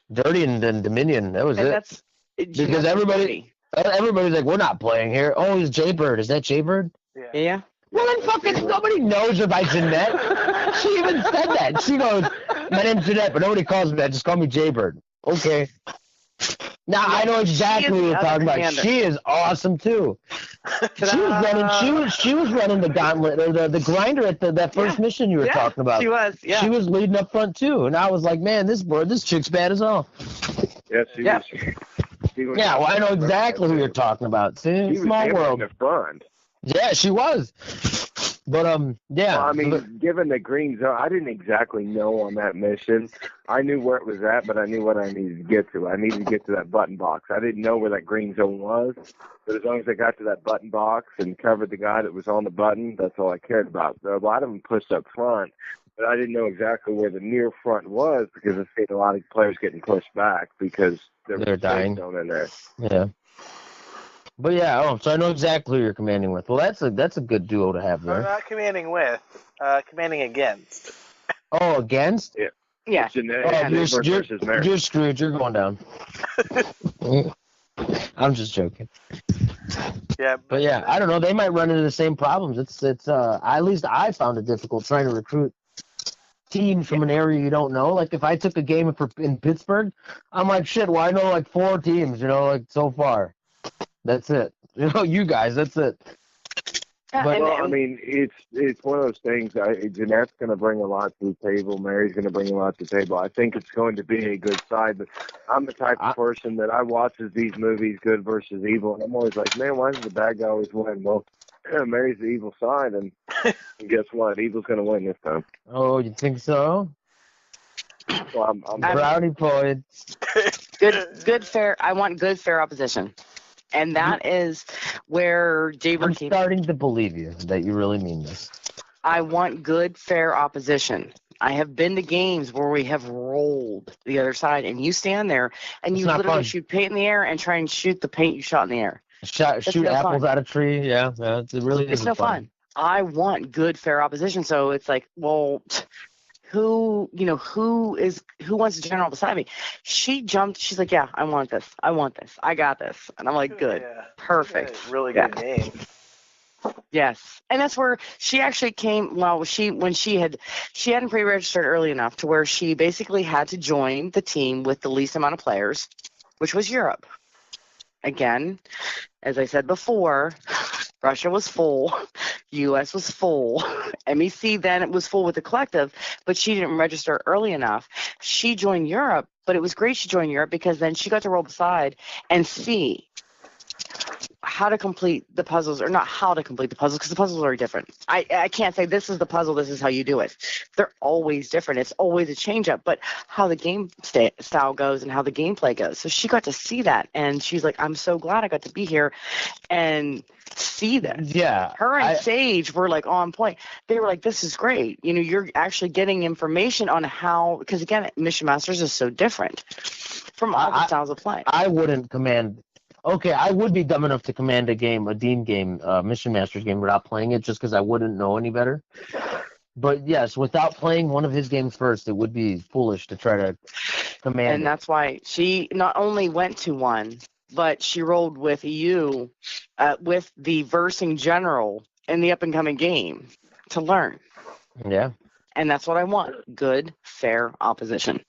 and then Dominion. That was it. Because everybody's like, we're not playing here. Oh, it's Jaybird. Is that Jaybird? Yeah. Well, then fucking nobody knows her by Jeanette. She even said that. She goes, my name's Jeanette, but nobody calls me that. Just call me Jaybird. Okay. Now I know exactly what you're talking about. She is awesome too. She was running the gauntlet or the grinder at that first mission you were talking about. She was. Yeah. She was leading up front too, and I was like, man, this chick's bad as all. Yes, she was. Yeah, well, I know exactly who you're talking about. See, small world. In the front. Yeah, she was. But yeah. Well, I mean, given the green zone, I didn't exactly know on that mission. I knew where it was at, but I knew what I needed to get to. I needed to get to that button box. I didn't know where that green zone was, but as long as I got to that button box and covered the guy that was on the button, that's all I cared about. So a lot of them pushed up front, but I didn't know exactly where the near front was because I see a lot of players getting pushed back because they're dying in there. Yeah. But yeah, so I know exactly who you're commanding with. Well, that's a good duo to have there. I'm not commanding with, commanding against. Oh, against? Yeah. Yeah. You're screwed. You're going down. I'm just joking. Yeah. But yeah, I don't know. They might run into the same problems. It's at least I found it difficult trying to recruit teams from an area you don't know. Like if I took a game in Pittsburgh, I'm like, shit. Well, I know like 4 teams. Like so far. That's it. You guys, that's it. But, I mean, it's one of those things. Jeanette's going to bring a lot to the table. Mary's going to bring a lot to the table. I think it's going to be a good side. But I'm the type of person that I watches these movies, good versus evil, and I'm always like, man, why does the bad guy always win? Well, Mary's the evil side, and guess what? Evil's going to win this time. Oh, you think so? Well, I'm brownie points. Good, fair. I want good, fair opposition. And that is where Jaybird I'm starting to believe you that you really mean this. I want good, fair opposition. I have been to games where we have rolled the other side, and you stand there, and you literally shoot paint in the air and try and shoot the paint you shot in the air. Shoot apples out of a tree, yeah. It really it's no fun. I want good, fair opposition, so it's like, well, who wants to general beside me? She jumped. She's like, yeah, I want this. I got this. And I'm like, good, perfect, really good game. Yes, and that's where she actually came. Well, she hadn't pre-registered early enough to where she basically had to join the team with the least amount of players, which was Europe. Again, as I said before, Russia was full, U.S. was full, MEC then it was full with the collective, but she didn't register early enough. She joined Europe, but it was great she joined Europe because then she got to roll beside and see how to complete the puzzles, or not how to complete the puzzles, because the puzzles are different. I can't say this is the puzzle, this is how you do it. They're always different. It's always a change up, but how the game style goes and how the gameplay goes. So she got to see that, and she's like, I'm so glad I got to be here and see this. Yeah. Her and Sage were like on point. They were like, this is great. You know, you're actually getting information on how, because again, Mission Masters is so different from all the styles of play. I wouldn't command. Okay, I would be dumb enough to command a Dean game, Mission Masters game, without playing it, just because I wouldn't know any better. But yes, without playing one of his games first, it would be foolish to try to command. And that's why she not only went to one, but she rolled with you, with the versing general in the up-and-coming game to learn. Yeah. And that's what I want. Good, fair opposition.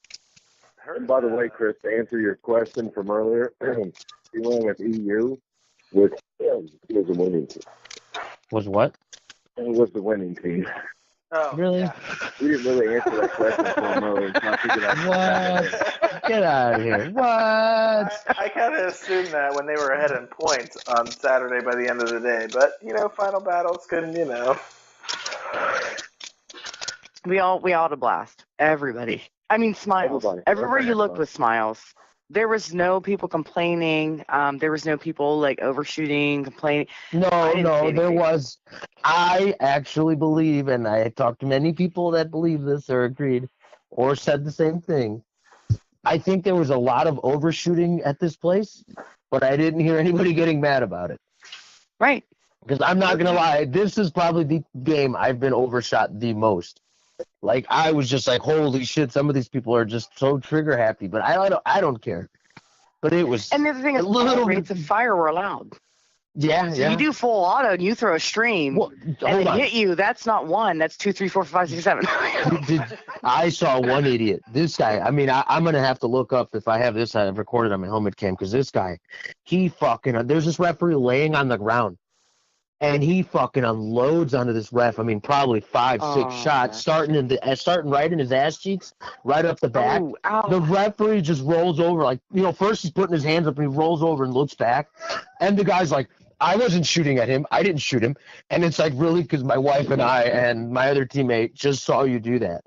And by the way, Chris, to answer your question from earlier, he went with EU, which was a winning team. Was what? It was the winning team. Oh, Really? yeah. We didn't really answer that question for him earlier. So I figured I'd What? Get out of here. What? I kind of assumed that when they were ahead in points on Saturday by the end of the day, but, final battles couldn't, We all had a blast. Everybody. I mean, smiles. Everybody. Everywhere you looked was smiles. There was no people complaining. There was no people like overshooting, complaining. No, there was. I actually believe, and I talked to many people that believe this or agreed or said the same thing. I think there was a lot of overshooting at this place, but I didn't hear anybody getting mad about it. Right. Because I'm not going to lie, this is probably the game I've been overshot the most. Like, I was just like, holy shit, some of these people are just so trigger happy, but I don't care. But it was. And the other thing is, all rates of fire were allowed. Yeah, so you do full auto and you throw a stream and it hit you. That's not 1. That's 2, 3, 4, 5, 6, 7. I saw one idiot. This guy. I mean, I'm gonna have to look up if I have this. I've recorded on my helmet cam because this guy, he fucking. There's this referee laying on the ground, and he fucking unloads onto this ref. I mean, probably 5, 6 shots, starting right in his ass cheeks, right up the back. The referee just rolls over, like, first he's putting his hands up and he rolls over and looks back, and the guy's like, I wasn't shooting at him. I didn't shoot him. And it's like, really, because my wife and I and my other teammate just saw you do that.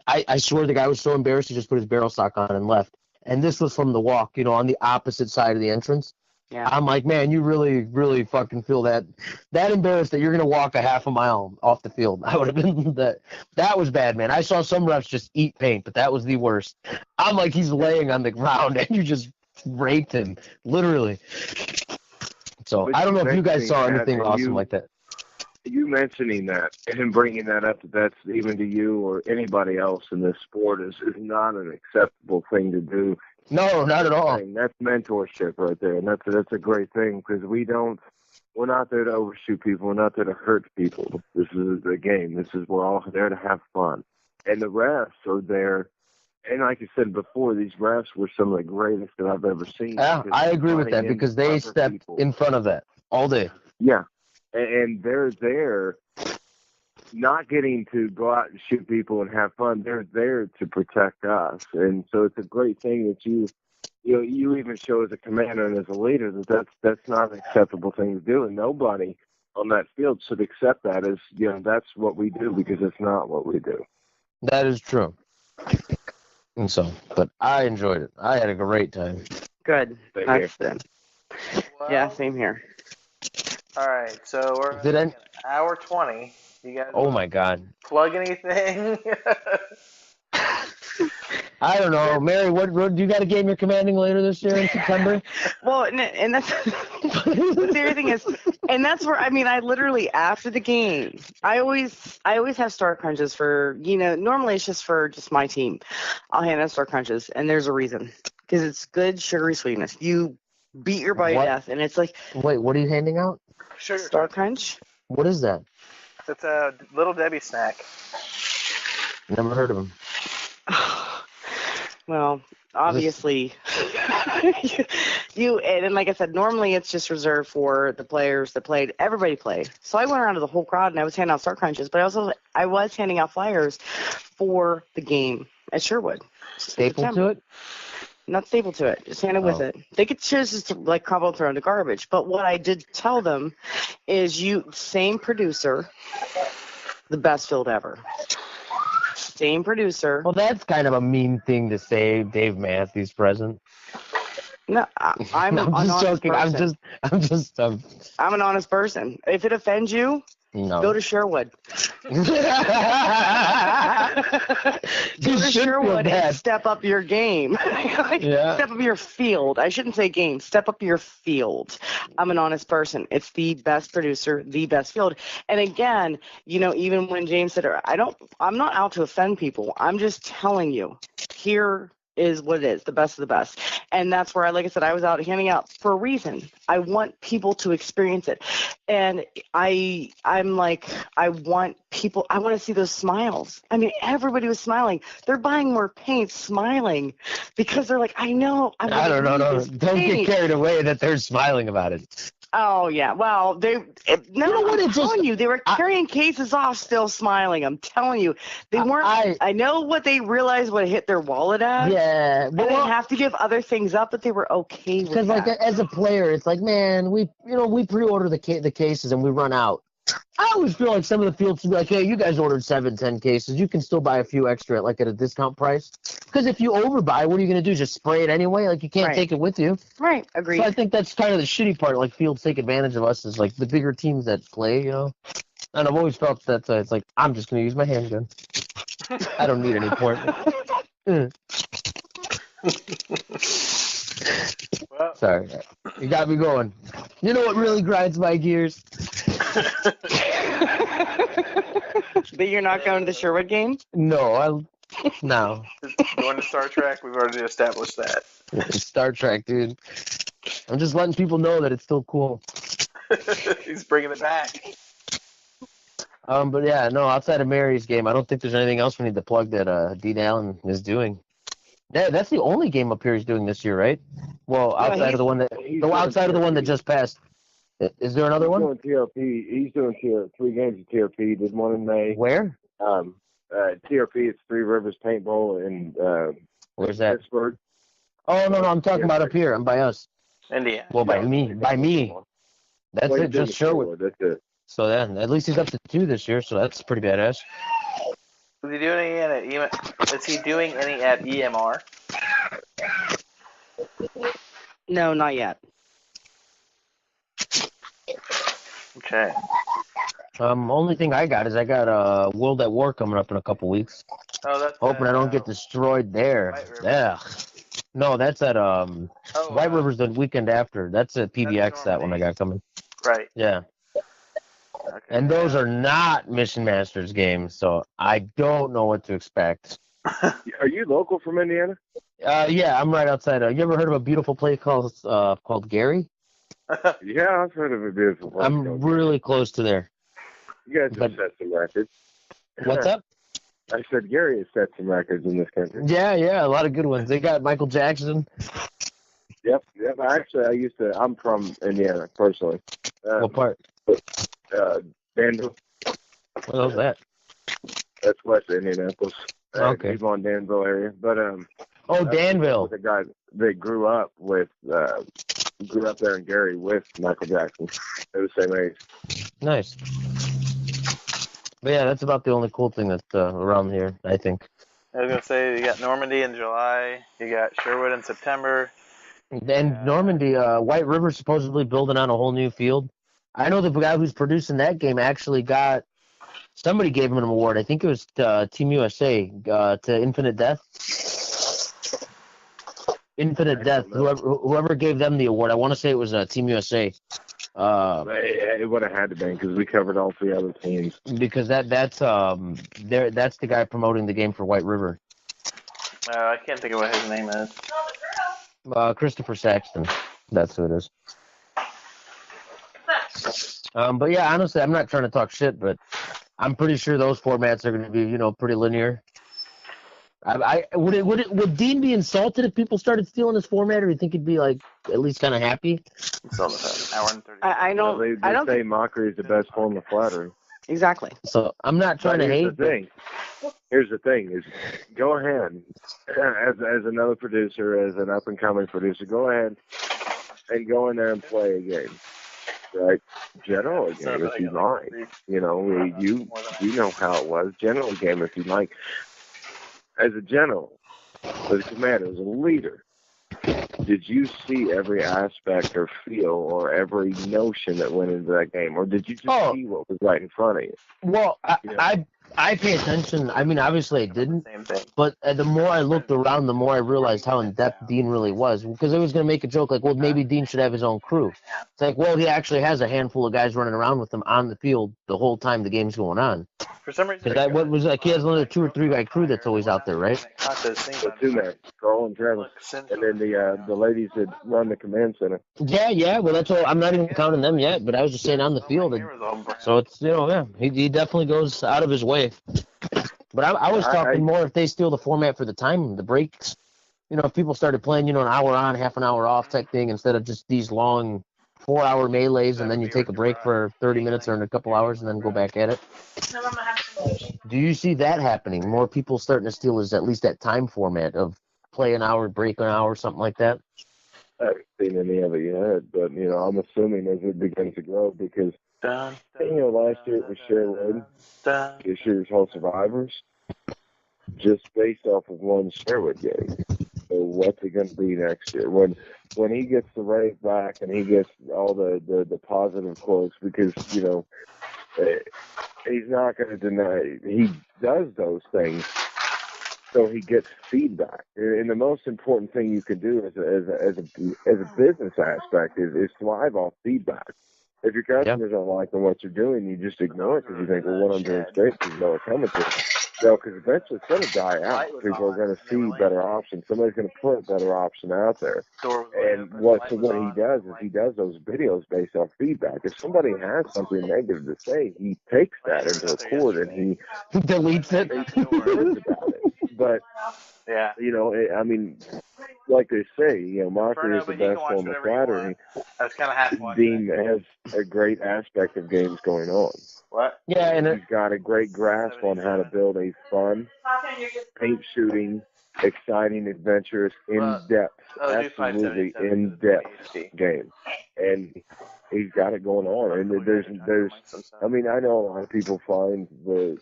I swear the guy was so embarrassed he just put his barrel stock on and left. And this was from the walk, on the opposite side of the entrance. Yeah. I'm like, man, you really, really fucking feel that embarrassed that you're going to walk a half a mile off the field. I would have been that was bad, man. I saw some refs just eat paint, but that was the worst. I'm like, he's laying on the ground and you just raped him, literally. So I don't know if you guys saw anything awesome like that. You mentioning that and bringing that up, that's even to you or anybody else in this sport is not an acceptable thing to do. No, not at all. That's mentorship right there, and that's a great thing because we're not there to overshoot people. We're not there to hurt people. This is a game. We're all there to have fun, and the refs are there. And like I said before, these refs were some of the greatest that I've ever seen. Yeah, I agree with that because they stepped in front of that all day. Yeah, and they're there not getting to go out and shoot people and have fun. They're there to protect us. And so it's a great thing that you even show as a commander and as a leader that's not an acceptable thing to do. And nobody on that field should accept that as, that's what we do because it's not what we do. That is true. And so, but I enjoyed it. I had a great time. Good. That's good. Well, yeah, same here. All right, so we're at an hour 20. You guys? Oh my God! Plug anything? I don't know, Mary. What do you got a game you're commanding later this year in September? Well, and that's the other thing is, and that's where I literally after the game, I always have start crunches for normally it's just for my team. I'll hand out start crunches, and there's a reason because it's good sugary sweetness. You beat your body to death, and it's like. Wait, what are you handing out? Sugar Star Crunch. What is that? It's a Little Debbie snack. Never heard of them. Well, obviously, and like I said, normally it's just reserved for the players that played. Everybody played. So I went around to the whole crowd and I was handing out Star Crunches, but I was handing out flyers for the game at Sherwood. Staple to it? Not staple to it. Just hand it with it. They could choose just to like crumble and throw in the garbage. But what I did tell them is same producer, the best field ever. Same producer. Well, that's kind of a mean thing to say. Dave Matthews present. No, I'm an honest joking. person. I'm an honest person. If it offends you, go to Sherwood. Go to Sherwood and step up your game. Step up your field. I shouldn't say game. Step up your field. I'm an honest person. It's the best producer, the best field. And again, even when James said, I'm not out to offend people. I'm just telling you, here is what it is, the best of the best. And that's where like I said, I was out handing out for a reason. I want people to experience it. And I'm like, I want to see those smiles. I mean, everybody was smiling. They're buying more paint, smiling, because they're like, I know. I don't know. Don't get carried away that they're smiling about it. Oh, yeah. Well, I'm telling you, they were carrying cases off still smiling. I'm telling you. They weren't. I know what they realized what hit their wallet at. Yeah. And they have to give other things up, but they were okay with that. Because, like, as a player, it's like, man, we pre-order the cases and we run out. I always feel like some of the fields would be like, hey, you guys ordered 7-10 cases. You can still buy a few extra at a discount price. Because if you overbuy, what are you going to do? Just spray it anyway? Like, you can't take it with you. Right. Agreed. So I think that's kind of the shitty part. Like, fields take advantage of us is, like, the bigger teams that play, And I've always felt that it's like, I'm just going to use my handgun. I don't need any point. Well, sorry. You got me going. You know what really grinds my gears? That you're not going to the Sherwood game? No. Going to Star Trek, we've already established that. Star Trek, dude. I'm just letting people know that it's still cool. He's bringing it back. But yeah, no, outside of Mary's game, I don't think there's anything else we need to plug that Dean Allen is doing. That's the only game up here he's doing this year, right? Well, outside of the one that just passed. Is there another one? He's doing TRP. He's doing 3 games of TRP. He did one in May. Where? TRP, it's Three Rivers Paintball in where's that? Pittsburgh. Oh, no, I'm talking about up here. I'm by us. Indiana. Well, by me. That's it, just Sherwood. That's it. So then, at least he's up to 2 this year, so that's pretty badass. Is he doing any at EMR? No, not yet. Okay. Only thing I got is World at War coming up in a couple weeks. Oh, that's hoping I don't get destroyed there. Yeah. No, that's at White River's the weekend after. That's at PBX, that one I got coming. Right. Yeah. Okay. And those are not Mission Masters games, so I don't know what to expect. Are you local from Indiana? Yeah, I'm right outside. You ever heard of a beautiful place called Gary? Yeah, I've heard of a beautiful place. I'm really close to there. You guys have set some records. What's up? I said Gary has set some records in this country. Yeah, a lot of good ones. They got Michael Jackson. Yep. Actually, I'm from Indiana, personally. What part? Danville. What was that? That's west of Indianapolis. Okay. Devon, Danville area. But Danville. The guy they grew up there in Gary with Michael Jackson. They're the same age. Nice. But yeah, that's about the only cool thing that's around here, I think. I was gonna say you got Normandy in July, you got Sherwood in September. And Normandy, White River supposedly building on a whole new field. I know the guy who's producing that game actually somebody gave him an award. I think it was Team USA to Infinite Death. Infinite Death. Whoever gave them the award, I want to say it was Team USA. It would have had to be because we covered all 3 other teams. Because that's the guy promoting the game for White River. I can't think of what his name is. Christopher Saxton. That's who it is. But yeah, honestly, I'm not trying to talk shit, but I'm pretty sure those formats are going to be, pretty linear. Would Dean be insulted if people started stealing his format, or do you think he'd be like at least kind of happy? It's all about an hour and 30. I don't. They say mockery is the best form of flattery. Exactly. So I'm not trying to hate. Here's the thing: is go ahead as another producer, as an up and coming producer, go ahead and go in there and play a game, right? General a game if you like. You know how it was. General a game if you like. As a general, as a commander, as a leader, did you see every aspect or feel or every notion that went into that game, or did you just see what was right in front of you? Well, I pay attention. I mean, obviously I didn't, but the more I looked around, the more I realized how in-depth Dean really was. Because I was going to make a joke like, well, maybe Dean should have his own crew. It's like, well, he actually has a handful of guys running around with him on the field the whole time the game's going on. For some reason, what was like, he has another 2 or 3 guy crew that's always out there, right? So 2 men, Carl and Travis, and then the ladies that run the command center. Yeah. Well, that's all. I'm not even counting them yet, but I was just saying on the field. So it's he definitely goes out of his way. But I was talking more if they steal the format for the time, the breaks. If people started playing, an hour on, half an hour off type thing instead of just these long 4-hour melees and then you take a break for 30 minutes or a couple hours and then go back at it. Do you see that happening? More people starting to steal at least that time format of play an hour, break an hour, something like that? I haven't seen any of it yet, but, I'm assuming as it begins to grow because, last year it was Sherwood, this year's whole Survivors, just based off of one Sherwood game. So what's it going to be next year? When he gets the rave back and he gets all the positive quotes, because, he's not going to deny he does those things, so he gets feedback. And the most important thing you can do as a business aspect is thrive off feedback. If your customers aren't liking what you're doing, you just ignore it because you think, well, what I'm doing is great, because you know it's coming to. So, because eventually it's going to die out. People are going to see better options. Somebody's going to put a better option out there. And what he does is he does those videos based off feedback. If somebody has something negative to say, he takes that into account and he deletes it. Words about it. But I mean, like they say, mockery is the best form of flattery. Dean has a great aspect of games going on. What? Yeah, and he's got a great grasp on how to build a fun, paint shooting, exciting, adventurous, in-depth, absolutely in-depth game. And he's got it going on. And there's I mean, I know a lot of people find the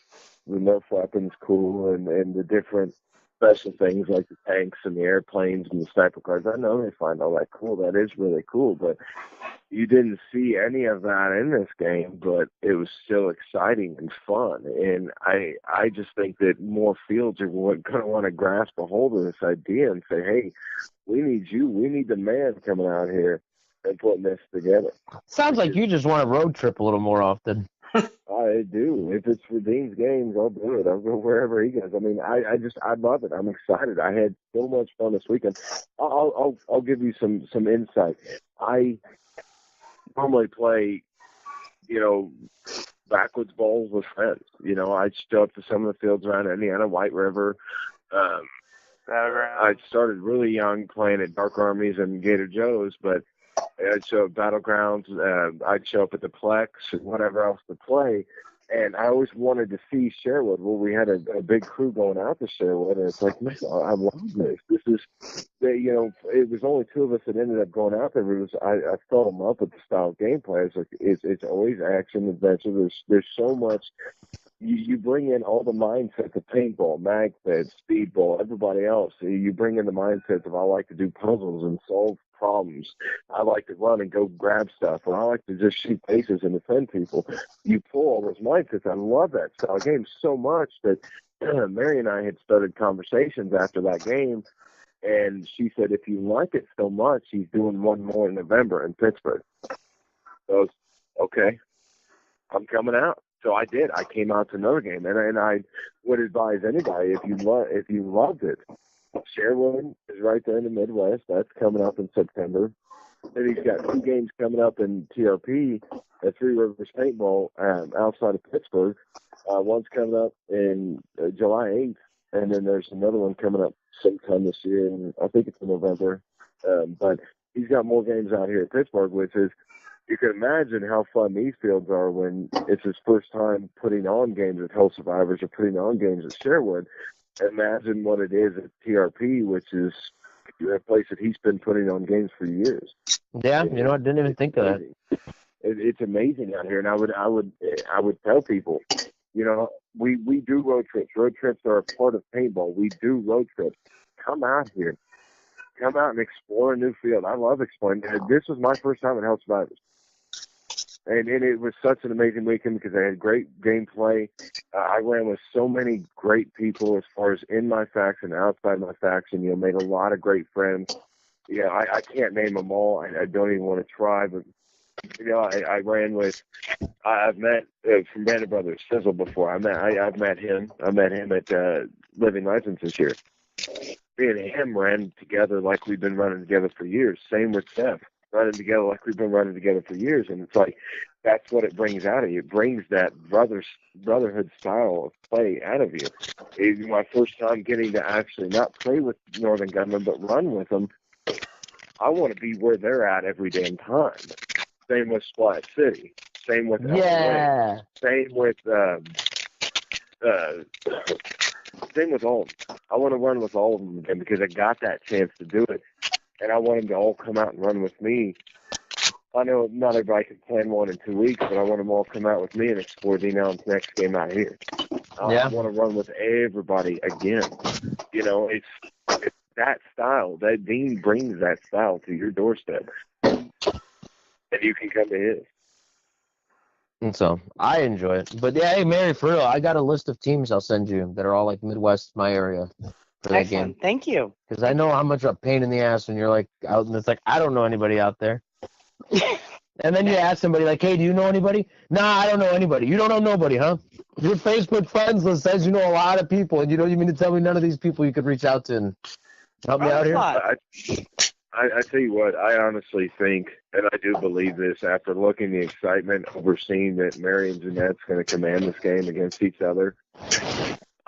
Nerf weapons cool and the different special things like the tanks and the airplanes and the sniper cars. I know they find all that cool. That is really cool, but you didn't see any of that in this game, but it was still exciting and fun. And I just think that more fields are going to want to grasp a hold of this idea and say, hey, we need you. We need the man coming out here and putting this together. Sounds like you just want to road trip a little more often. I do. If it's for Dean's games, I'll do it. I'll go wherever he goes. I mean, I love it. I'm excited. I had so much fun this weekend. I'll give you some insight. I normally play, backwards bowls with friends. I'd show up to some of the fields around Indiana, White River. I started really young playing at Dark Armies and Gator Joe's, but I'd show up Battlegrounds. I'd show up at the Plex and whatever else to play. And I always wanted to see Sherwood. Well, we had a big crew going out to Sherwood, and it's like, man, I love this. This is, it was only 2 of us that ended up going out there. I fell in love with the style of gameplay. It's like it's always action, adventure. There's so much. You bring in all the mindsets of paintball, magfed, speedball, everybody else. You bring in the mindsets of I like to do puzzles and solve problems. I like to run and go grab stuff, or I like to just shoot faces and defend people. You pull all those mindsets. I love that style of game so much that Mary and I had started conversations after that game, and she said, if you like it so much, he's doing one more in November in Pittsburgh. So I was, okay, I'm coming out. So I did. I came out to another game, and I would advise anybody, if you loved it, Sherwood is right there in the Midwest. That's coming up in September. Then he's got 2 games coming up in TRP at Three Rivers Paintball outside of Pittsburgh. One's coming up in July 8th, and then there's another one coming up sometime this year, and I think it's in November. But he's got more games out here at Pittsburgh, which is you can imagine how fun these fields are when it's his first time putting on games at Hell Survivors or putting on games at Sherwood. Imagine what it is at TRP, which is a place that he's been putting on games for years. Yeah, you know, I didn't even think of that. It's amazing out here, and I would tell people, you know, we do road trips. Road trips are a part of paintball. We do road trips. Come out here. Come out and explore a new field. I love exploring. This was my first time at Hell Survivors. And it was such an amazing weekend because I had great gameplay. I ran with so many great people as far as in my faction, outside my faction. You know, made a lot of great friends. Yeah, I can't name them all. I don't even want to try, but you know, I ran with. I've met from Band of Brothers Sizzle before. I've met him. I met him at Living Legends this year. Me and him ran together like we've been running together for years. Same with Steph. Running together like we've been running together for years, and it's like that's what it brings out of you. It brings that brotherhood style of play out of you. It was my first time getting to actually not play with Northern Gunmen, but run with them. I want to be where they're at every damn time. Same with Splat City. Same with Yeah. LA. Same with same with all of them. I want to run with all of them again because I got that chance to do it. And I want them to all come out and run with me. I know not everybody can plan one in 2 weeks, but I want them all to come out with me and explore Dean Allen's next game out here. I want to run with everybody again. You know, it's that style. That Dean brings that style to your doorstep. And you can come to his. And so I enjoy it. But yeah, hey, Mary, for real, I got a list of teams I'll send you that are all like Midwest, my area. For that game. Thank you. Because I know how much of a pain in the ass when you're like out and it's like, I don't know anybody out there. And then you ask somebody like, hey, do you know anybody? Nah, I don't know anybody. You don't know nobody, huh? Your Facebook friends list says you know a lot of people, and you don't even mean to tell me none of these people you could reach out to and help me out here? I tell you what, I honestly think, and I do believe this, after looking the excitement over seeing that Mary and Jeanette's going to command this game against each other,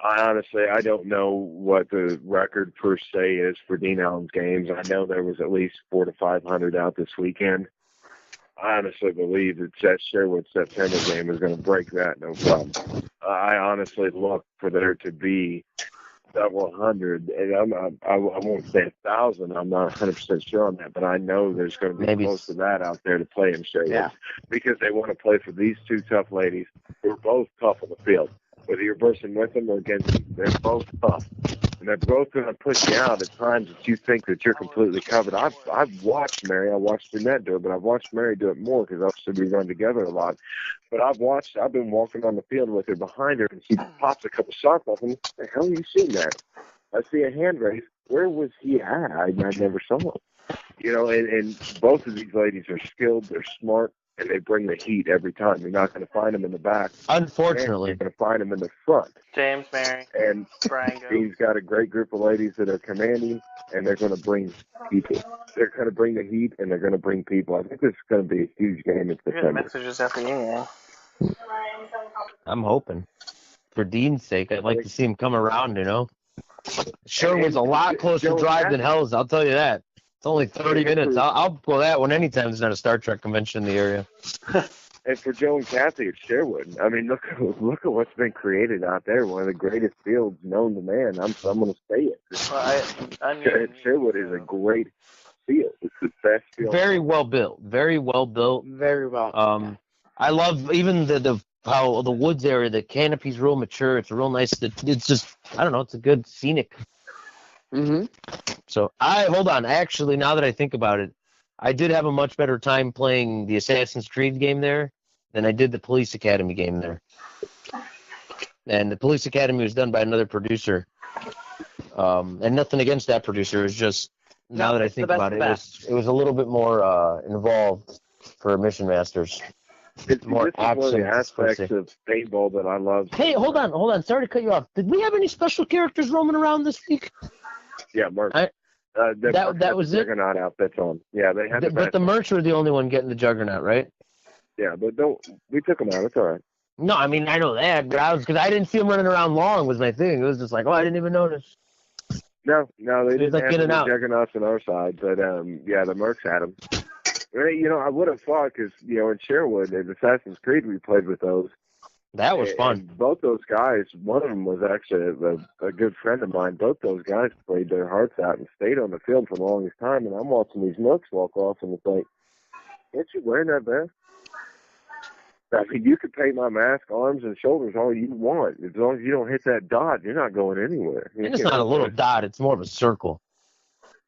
I don't know what the record per se is for Dean Allen's games. I know there was at least 400 to 500 out this weekend. I honestly believe that Sherwood September game is going to break that, no problem. I honestly look for there to be several hundred, and I won't say 1,000. I'm not 100% sure on that, but I know there's going to be close to that out there to play in Sherwood because they want to play for these two tough ladies who are both tough on the field. Whether you're versing with them or against them, they're both tough. And they're both going to push you out at times that you think that you're completely covered. I've watched Mary. I watched Jeanette do it, but I've watched Mary do it more because obviously we run together a lot. But I've been walking on the field with her behind her, and she pops a couple shots off, and what the hell have you seen that? I see a hand raise. Where was he at? I never saw him. You know, and both of these ladies are skilled. They're smart. And they bring the heat every time. You're not going to find them in the back. Unfortunately. You're going to find them in the front. James, Mary, and Bryan. He's got a great group of ladies that are commanding, and they're going to bring people. They're going to bring the heat, and they're going to bring people. I think this is going to be a huge game in September. Messages after you. I'm hoping. For Dean's sake, I'd like to see him come around, you know. Sherwood's a lot closer drive than Hell's, I'll tell you that. It's only 30 minutes. I'll go that one anytime there's not a Star Trek convention in the area. And for Joe and Kathy at Sherwood, I mean, look at what's been created out there. One of the greatest fields known to man. I'm going to say it. Sherwood is a great field. It's the best field. Very well built. Very well built. Very well. I love even how the woods area. The canopy's real mature. It's real nice. It's just, I don't know. It's a good scenic. Mm-hmm. So hold on. Actually, now that I think about it, I did have a much better time playing the Assassin's Creed game there than I did the Police Academy game there. And the Police Academy was done by another producer. And nothing against that producer. It was just, now that I think about it, it was a little bit more involved for Mission Masters. It's more action. One of the aspects of paintball that I love. Hey, hold on. Sorry to cut you off. Did we have any special characters roaming around this week? Yeah, Mark. That was it. Juggernaut outfits on. Yeah, they had. But the merch were the only one getting the Juggernaut, right? Yeah, but we took them out. It's all right. No, I mean I know that, but because I didn't see them running around long was my thing. It was just like, I didn't even notice. No, they didn't have the Juggernauts on our side, but yeah, the mercs had them. You know, I would have thought because, you know, in Sherwood, in Assassin's Creed, we played with those. That was fun. And both those guys, one of them was actually a good friend of mine. Both those guys played their hearts out and stayed on the field for the longest time. And I'm watching these nooks walk off, and it's like, can't you wear that vest? I mean, you could paint my mask, arms, and shoulders all you want. As long as you don't hit that dot, you're not going anywhere. It's not a little dot. It's more of a circle.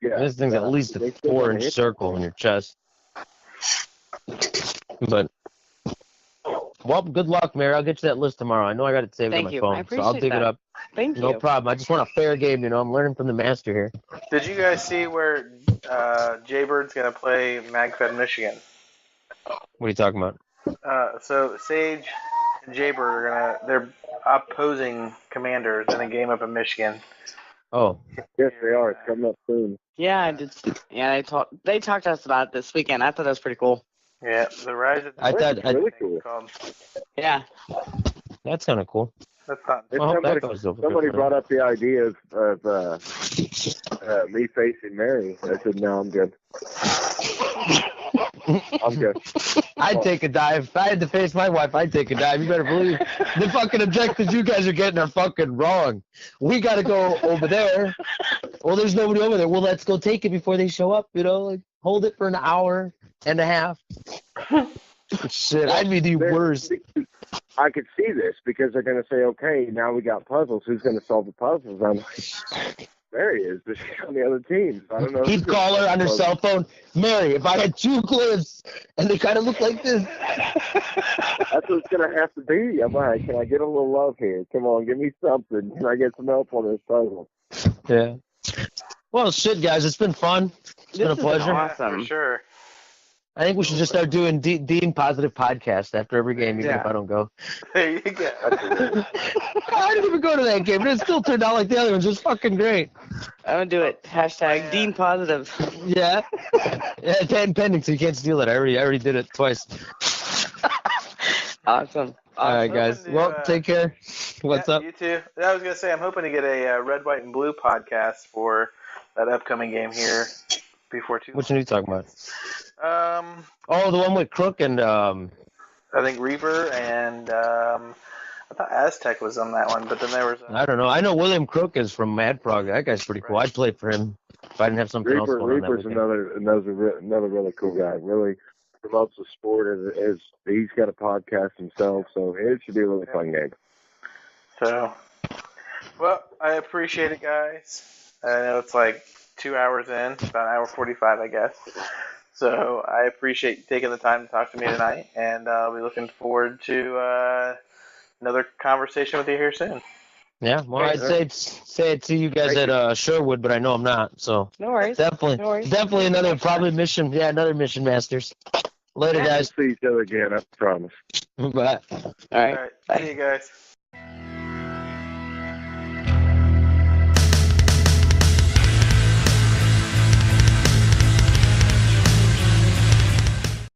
Yeah. This thing's at least a 4-inch circle in your chest. But, well, good luck, Mary. I'll get you that list tomorrow. I know I got it saved on my phone, so I'll dig it up. Thank you. No problem. I just want a fair game, you know. I'm learning from the master here. Did you guys see where Jaybird's going to play MagFed Michigan? What are you talking about? So Sage and Jaybird they're opposing commanders in a game up in Michigan. Oh. Yes, they are. It's coming up soon. Yeah, I did. Yeah, they talked to us about it this weekend. I thought that was pretty cool. Yeah, the Rise of the That's really cool. Yeah. That's kind of cool. That's not. Somebody brought up the idea of me facing Mary. I said, no, I'm good. I'm good. I'd take a dive. If I had to face my wife, I'd take a dive. You better believe the fucking objectives you guys are getting are fucking wrong. We got to go over there. Well, there's nobody over there. Well, let's go take it before they show up, you know? Like, hold it for an hour and a half. Shit, I'd be the worst. I could see this because they're going to say, okay, now we got puzzles. Who's going to solve the puzzles? I'm like, Mary is, but she's on the other team. I don't know. He'd call her on her cell phone, Mary, if I had 2 clips and they kind of look like this. That's what it's going to have to be. I'm like, can I get a little love here? Come on, give me something. Can I get some help on this puzzle? Yeah. Well, shit, guys, it's been fun. It's been a pleasure. Awesome. For sure. I think we should just start doing Dean Positive podcast after every game, even if I don't go. There you go. I didn't even go to that game, but it still turned out like the other ones. It was fucking great. I'm going to do it. Hashtag Dean Positive. Yeah. Yeah, it's pending, so you can't steal it. I already did it twice. Awesome. All right, guys. Well, take care. What's up? You too. I was going to say, I'm hoping to get a red, white, and blue podcast for that upcoming game here before too long. Which one are you talking about? Oh, the one with Crook and I think Reaver and I thought Aztec was on that one, but then there was I don't know. I know William Crook is from Mad Frog. That guy's pretty cool. I'd play for him if I didn't have something else going on. Reaper's another really cool guy. Really promotes the sport as he's got a podcast himself, so it should be a really fun game. So, well, I appreciate it, guys. I know it's like 2 hours in, about an hour 45, I guess. So I appreciate you taking the time to talk to me tonight, and I'll be looking forward to another conversation with you here soon. Yeah, well, I'd say it to you guys at Sherwood, but I know I'm not. So no worries. Definitely another mission. Yeah, another mission, Masters. Later, guys. See each other again, I promise. Bye. All right. Bye. See you guys.